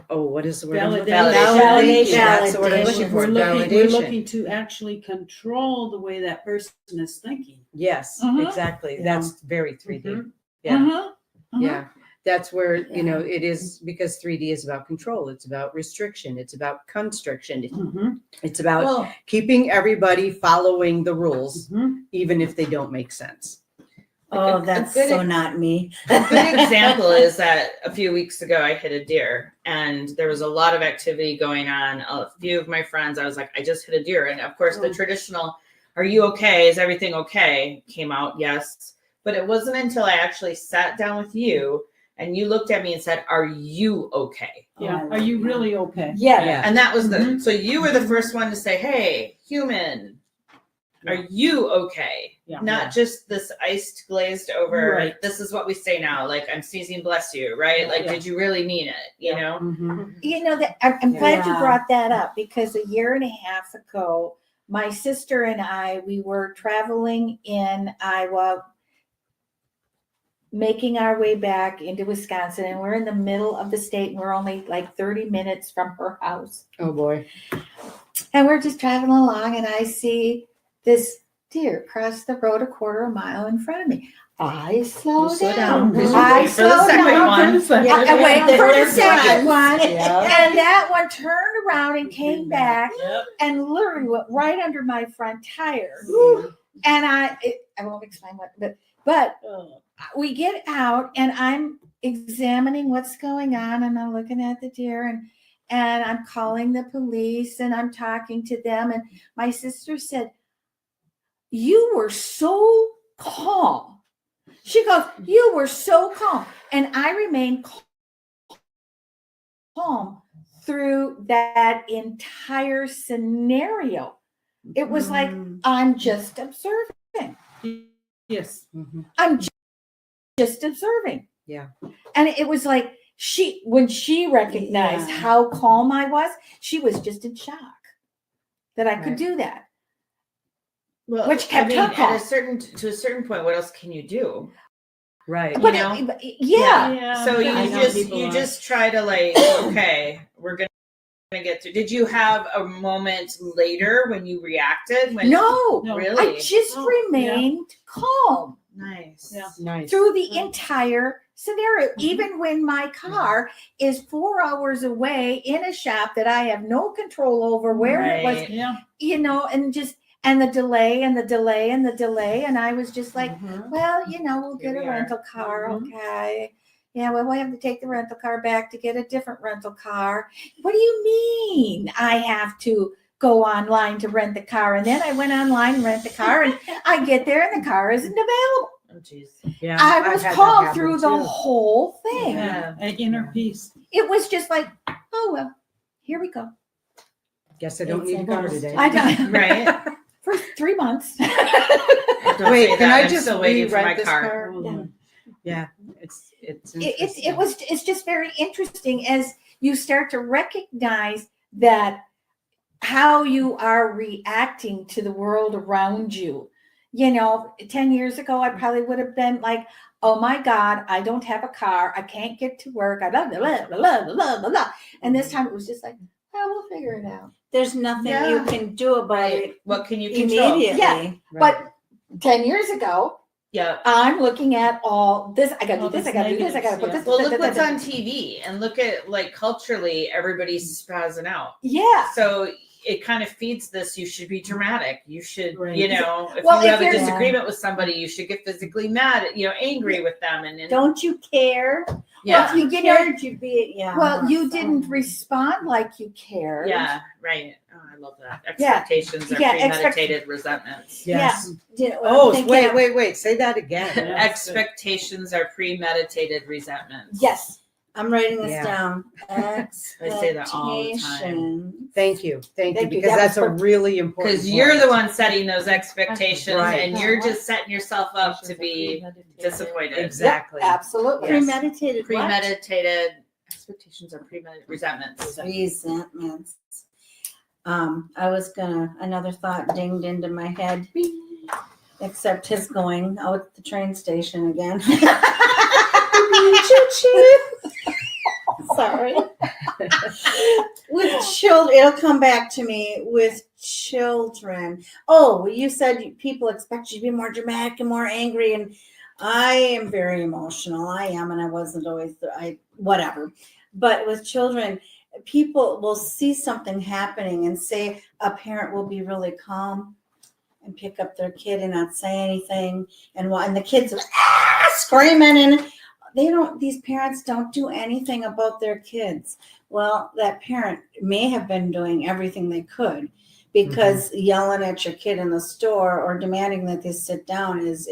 what is the word? Validation. That's the word I'm looking for. We're Validation. looking to actually control the way that person is thinking. Yes, Mhm. exactly. Yeah. That's very 3D. Mhm. Yeah. Mhm. Yeah. That's where, it is, because 3D is about control. It's about restriction. It's about constriction. Mhm. It's about Well, keeping everybody following the rules, Mhm. even if they don't make sense. oh, a that's good- so not me. A good example is that a few weeks ago I hit a deer and there was a lot of activity going on. A few of my friends, I was like, I just hit a deer. And of course, the traditional, are you okay? Is everything okay? Came out, yes. But it wasn't until I actually sat down with you and you looked at me and said, are you okay? Yeah. Oh, I Are you love that. really okay? Yeah. And that was Mhm. so you were the first one to say, hey, human, are you okay? Yeah. Not just this iced glazed over, Right. this is what we say now, like I'm sneezing, bless you, right? Like, Yeah. did you really mean it? You know? Mhm. You know that I'm glad you Yeah. brought that up, because a year and a half ago, my sister and we were traveling in Iowa, making our way back into Wisconsin, and we're in the middle of the state, and we're only like 30 minutes from her house. Oh boy. And we're just traveling along, and I see this deer cross the road a quarter of a mile in front of me. I slow You slow down. down. I Wait for the slow second down. one. I wait for the They're second friends. one. Yeah. And that one turned around and came back Yep. and literally went right under my front tire. And I won't explain what, but Oh. we get out and I'm examining what's going on, and I'm looking at the deer, and I'm calling the police and I'm talking to them. And my sister said, you were so calm. She goes, you were so calm. And I remained calm through that entire scenario. It was like, Mm. I'm just observing. Yes. Mhm. I'm just observing. Yeah. And it was like when she recognized Yeah. how calm I was, she was just in shock that I could Right. do that. Well, Which kept her calm. to a certain point, what else can you do? Right. But know? yeah. So I know you people are. just try to like, okay, we're gonna get through. Did you have a moment later when you reacted? When No, No. really I just Oh, remained calm nice. Yeah. Nice. through the entire scenario, even when my car is 4 hours away in a shop that I have no control over where it was, Right. Yeah. and the delay and the delay and the delay. And I was just like, Mhm. well, we'll Here get a we are. rental car. Mhm. Okay. Yeah, well, we have to take the rental car back to get a different rental car. What do you mean I have to go online to rent the car? And then I went online and rent the car, and I get there and the car isn't available. Oh jeez. Yeah. I I've was had that calm happen through the too. whole thing. Yeah. An inner peace. It was just like, oh, well, here we go. Guess I don't It's need a car almost- today. I got Right. for 3 months. Don't Wait, say can that. I I'm just still waiting for my rewrite this car. car? Yeah. Yeah. It's It's just very interesting as you start to recognize that how you are reacting to the world around you. 10 years ago, I probably would have been like, oh my God, I don't have a car. I can't get to work. I blah, blah, blah, blah, blah, blah, blah. And this time it was just like, oh, we'll figure it out. There's nothing Yeah. you can do about Right. it What can you control? immediately. Yeah. But 10 years ago, Yeah. I'm looking at all this. I got to do All this. I this got to do this. I got to put negatives, this. Well, da, look da, da, what's da. on TV and look at like culturally, everybody's spazzing out. Yeah. So it kind of feeds this. You should be dramatic. You should, Right. if Well, you if have a you're- disagreement with somebody, you should get physically mad, angry with them. And Don't you care? yeah, Well, you Cared you be yeah. Well, you so- didn't respond like you cared. yeah, right. Oh, I love that. Yeah. Expectations are Yeah, premeditated resentments. Yes. Did- I'm Oh, thinking wait. Say that again. Expectations are premeditated resentments. Yes. I'm writing this Yeah. down. I say that all the time. Expectations. Thank you. Thank you. Because That that's was a really important Because you're point. the one setting those expectations, Right. and you're just setting yourself up to be disappointed. Exactly. Absolutely. Yes. Premeditated. what? Premeditated expectations are premeditated resentments. Resentments. I was another thought dinged into my head. Except his going out the train station again. Choo-choo. Sorry. children, it'll come back to me with children. Oh, you said people expect you to be more dramatic and more angry, and I am very emotional. I am, and I wasn't always. Whatever. But with children, people will see something happening and say a parent will be really calm and pick up their kid and not say anything, and the kids screaming, and these parents don't do anything about their kids. Well, that parent may have been doing everything they could, because yelling at your kid in the store or demanding that they sit down is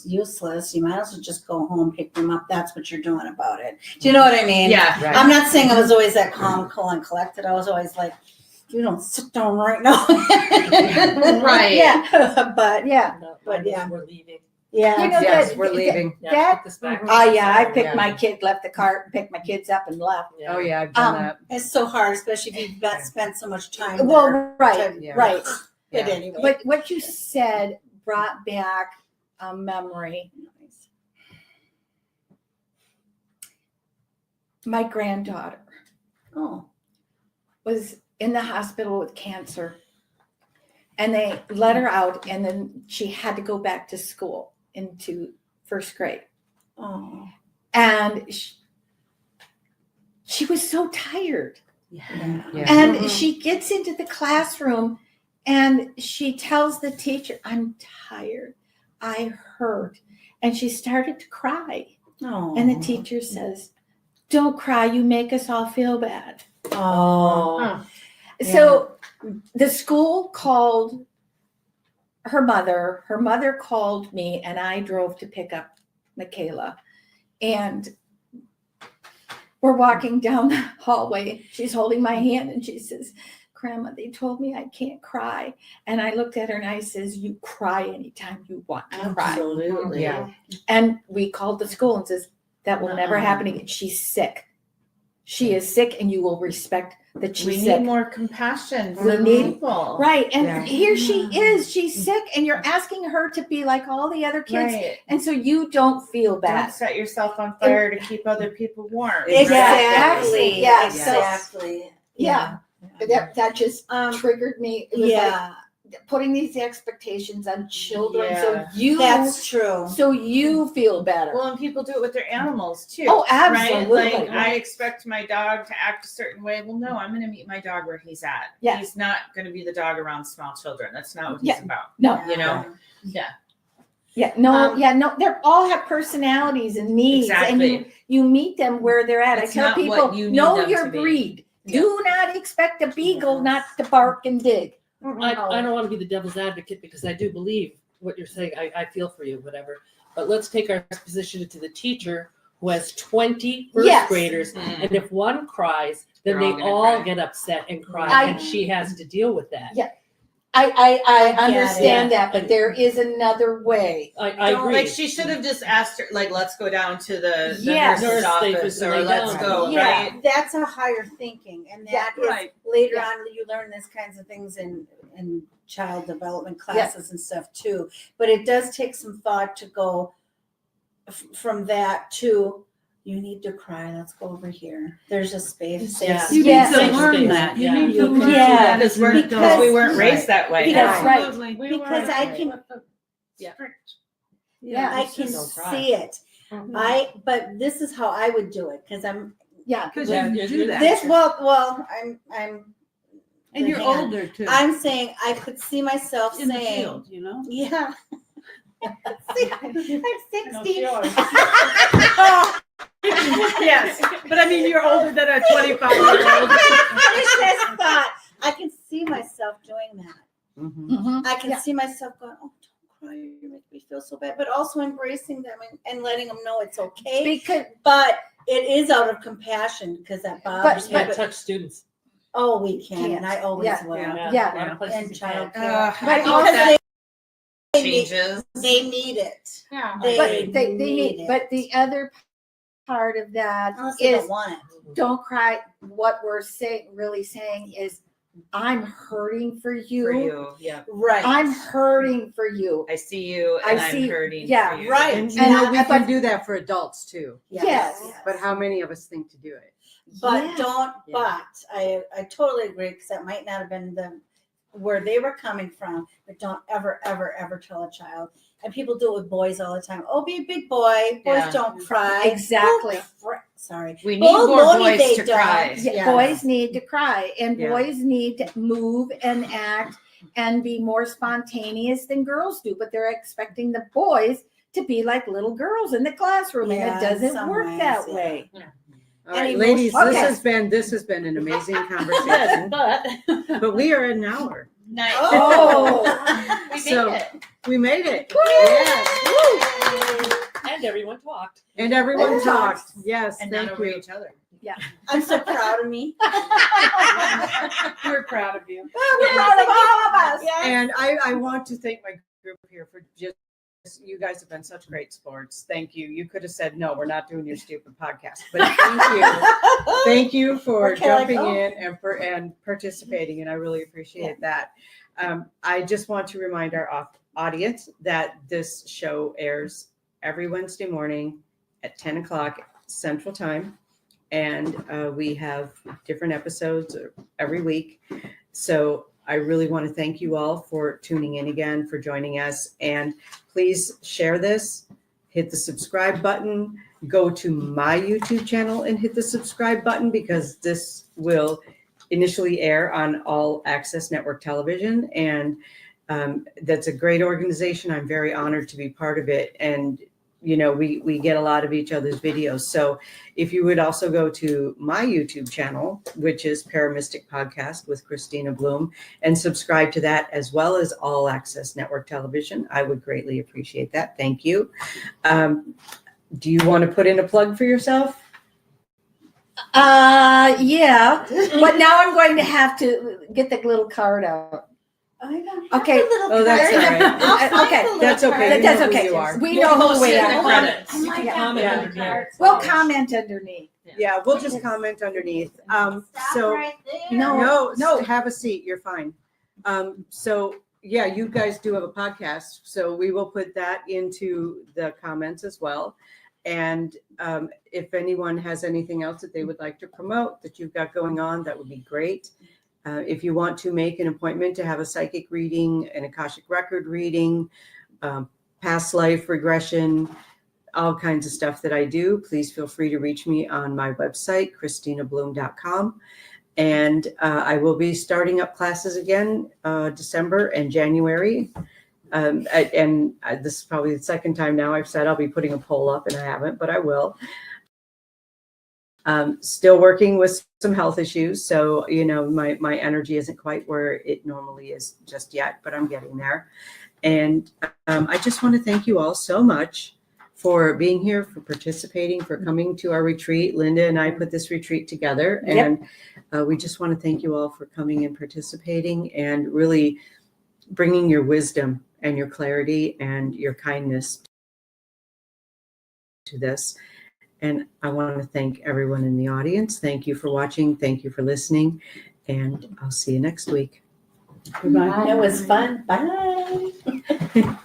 useless. You might as well just go home, pick them up. That's what you're doing about it. Do you know what I mean? Yeah. Right. I'm not saying I was always that calm, cool, and collected. I was always like, you don't sit down right now. Right. Yeah. But Yeah. But yeah. We're leaving. yeah. You know, Yes, that- we're leaving. Yeah, That- put this back. Oh yeah, I picked Yeah. my kid, left the cart, picked my kids up and left. Oh yeah, I've done that. It's so hard, especially if you've spent so much time there. Well, right, Yeah. right. But Yeah. anyway. But what you said brought back a memory. My granddaughter Oh. was in the hospital with cancer, and they let her out, and then she had to go back to school into first grade. Oh. And she was so tired. Yeah. Yeah. And she gets into the classroom and she tells the teacher, I'm tired. I hurt. And she started to cry. Oh. And the teacher says, don't cry. You make us all feel bad. Oh. Huh. So the school called her mother. Her mother called me, and I drove to pick up Michaela. And we're walking down the hallway. She's holding my hand and she says, Grandma, they told me I can't cry. And I looked at her and I says, you cry anytime you want to cry. Absolutely. Yeah. And we called the school and says, that will never happen again. She's sick. She is sick, and you will respect that she's We sick. need more compassion We for need- people. Right. And Yeah. here she is. She's sick, and you're asking her to be like all the other kids. Right. And so you don't feel bad. Don't set yourself on fire to keep other people warm. Exactly. Yeah. Exactly. Yeah. That just triggered me. It was Yeah. like putting these expectations on children Yeah. That's true. so you feel better. Well, and people do it with their animals too. Oh, Right? absolutely. Like I expect my dog to act a certain way. Well, no, I'm going to meet my dog where he's at. Yeah. He's not going to be the dog around small children. That's not what he's Yeah. about. No. You know? Yeah. Yeah, no, they all have personalities and needs, Exactly. and you meet them where they're at. It's I tell not people, what you need know them your to be. breed. Do not expect a beagle not to bark and dig. I don't want to be the devil's advocate, because I do believe what you're saying. I feel for you, whatever. But let's take our position to the teacher who has 20 first Yes. graders. And if one cries, then They're all they gonna all cry. get upset and cry, I- and she has to deal with that. Yeah. I get understand it. that, but there is another way. I agree. Like she should have just asked her, like, let's go down to the Yes. nurse's Nurse office, station, or lay let's down. go, Yeah, right? that's a higher thinking, and that is Right. later Yeah. on you learn these kinds of things in child development classes and stuff too. But it does take some thought to go from that to you need to cry. Let's go over here. There's a space. Safe Yeah. You Yes. need to Safe learn space. that. You Yeah. need to learn Yeah. that. Because we're Because- because we weren't raised that way. That's right. Absolutely. Because I can Yeah. Yeah. I can Don't cry. see it. Mhm. But this is how I would do it because I'm Yeah. Because Yeah, you you're- do you're- that. this well I'm And you're hang on. older too. I'm saying I could see myself in the saying field, you know. yeah. See, I'm 60. Yes, but I mean, you're older than a 25-year-old. Finish this thought. I can see myself doing that. Mhm. I can Yeah. see myself going, oh, don't cry, you make me feel so bad. But also embracing them and letting them know it's okay. Because But it is out of compassion because that bothers me. Can't But, touch students. oh, we can, and I always Yeah. will. Yeah. A lot of places And you child can't. care. I But think also that They changes. need it. Yeah. They, they need need, it. but the other part of that Unless they is don't want it. don't cry. What we're really saying is I'm hurting for you. For you, yeah. Right. I'm hurting for you. I see you, I and I'm see- hurting. yeah, for you. right. And you And know, we but- can do that for adults too. Yes. But how many of us think to do it? But Yes. don't, Yeah. but I totally agree, because that might not have been where they were coming from, but don't ever, ever, ever tell a child. And people do it with boys all the time. Oh, be a big boy. Boys Yeah. don't cry. Exactly. Sorry. We need Oh, more Lordy, boys they to don't. cry. Yeah, Yeah. boys need to cry, and Yeah. boys need to move and act and be more spontaneous than girls do. But they're expecting the boys to be like little girls in the classroom, Yeah, and it doesn't some work ways, that yeah. way. All right, And ladies, emotion- this has been an amazing conversation. But we are at an hour. Nice. Oh. We So- made it. We made it. Yes. And everyone talked. And everyone Yes. talked. Yes, And not thank over you. each other. I'm so proud of me. We're proud of you. We're proud of all of us. And I want to thank my group here for just, you guys have been such great sports. Thank you. You could have said, no, we're not doing your stupid podcast. But thank you. Thank you for Where can I jumping go? in and participating, and I really appreciate that. I just want to remind our audience that this show airs every Wednesday morning at 10 o'clock Central Time, and we have different episodes every week. So I really want to thank you all for tuning in again, for joining us, and please share this, hit the subscribe button, go to my YouTube channel and hit the subscribe button, because this will initially air on All Access Network Television. And that's a great organization. I'm very honored to be part of it. And, you know, we get a lot of each other's videos. So if you would also go to my YouTube channel, which is ParaMystic Podcast with Kristina Bloom, and subscribe to that, as well as All Access Network Television, I would greatly appreciate that. Thank you. Do you want to put in a plug for yourself? Yeah. But now I'm going to have to get the little card out. I don't Okay. have the little Oh, that's card. all right. I'll find Okay. the little That's okay. card. You That's know who okay. you are. We know who we Post it in the are. credits. Oh my You can God. comment Yeah. underneath. We'll comment underneath. Yeah, we'll just comment underneath. Stop So right there. No. have a seat. You're fine. So yeah, you guys do have a podcast, so we will put that into the comments as well. And if anyone has anything else that they would like to promote that you've got going on, that would be great. If you want to make an appointment to have a psychic reading, an Akashic record reading, past life regression, all kinds of stuff that I do, please feel free to reach me on my website, KristinaBloom.com. And I will be starting up classes again, December and January. And this is probably the second time now I've said I'll be putting a poll up, and I haven't, but I will. Still working with some health issues. So, you know, my energy isn't quite where it normally is just yet, but I'm getting there. And I just want to thank you all so much for being here, for participating, for coming to our retreat. Linda and I put this retreat together, and we just want to thank you all for coming and participating, and really bringing your wisdom and your clarity and your kindness to this. And I want to thank everyone in the audience. Thank you for watching. Thank you for listening. And I'll see you next week. Goodbye. It was fun. Bye.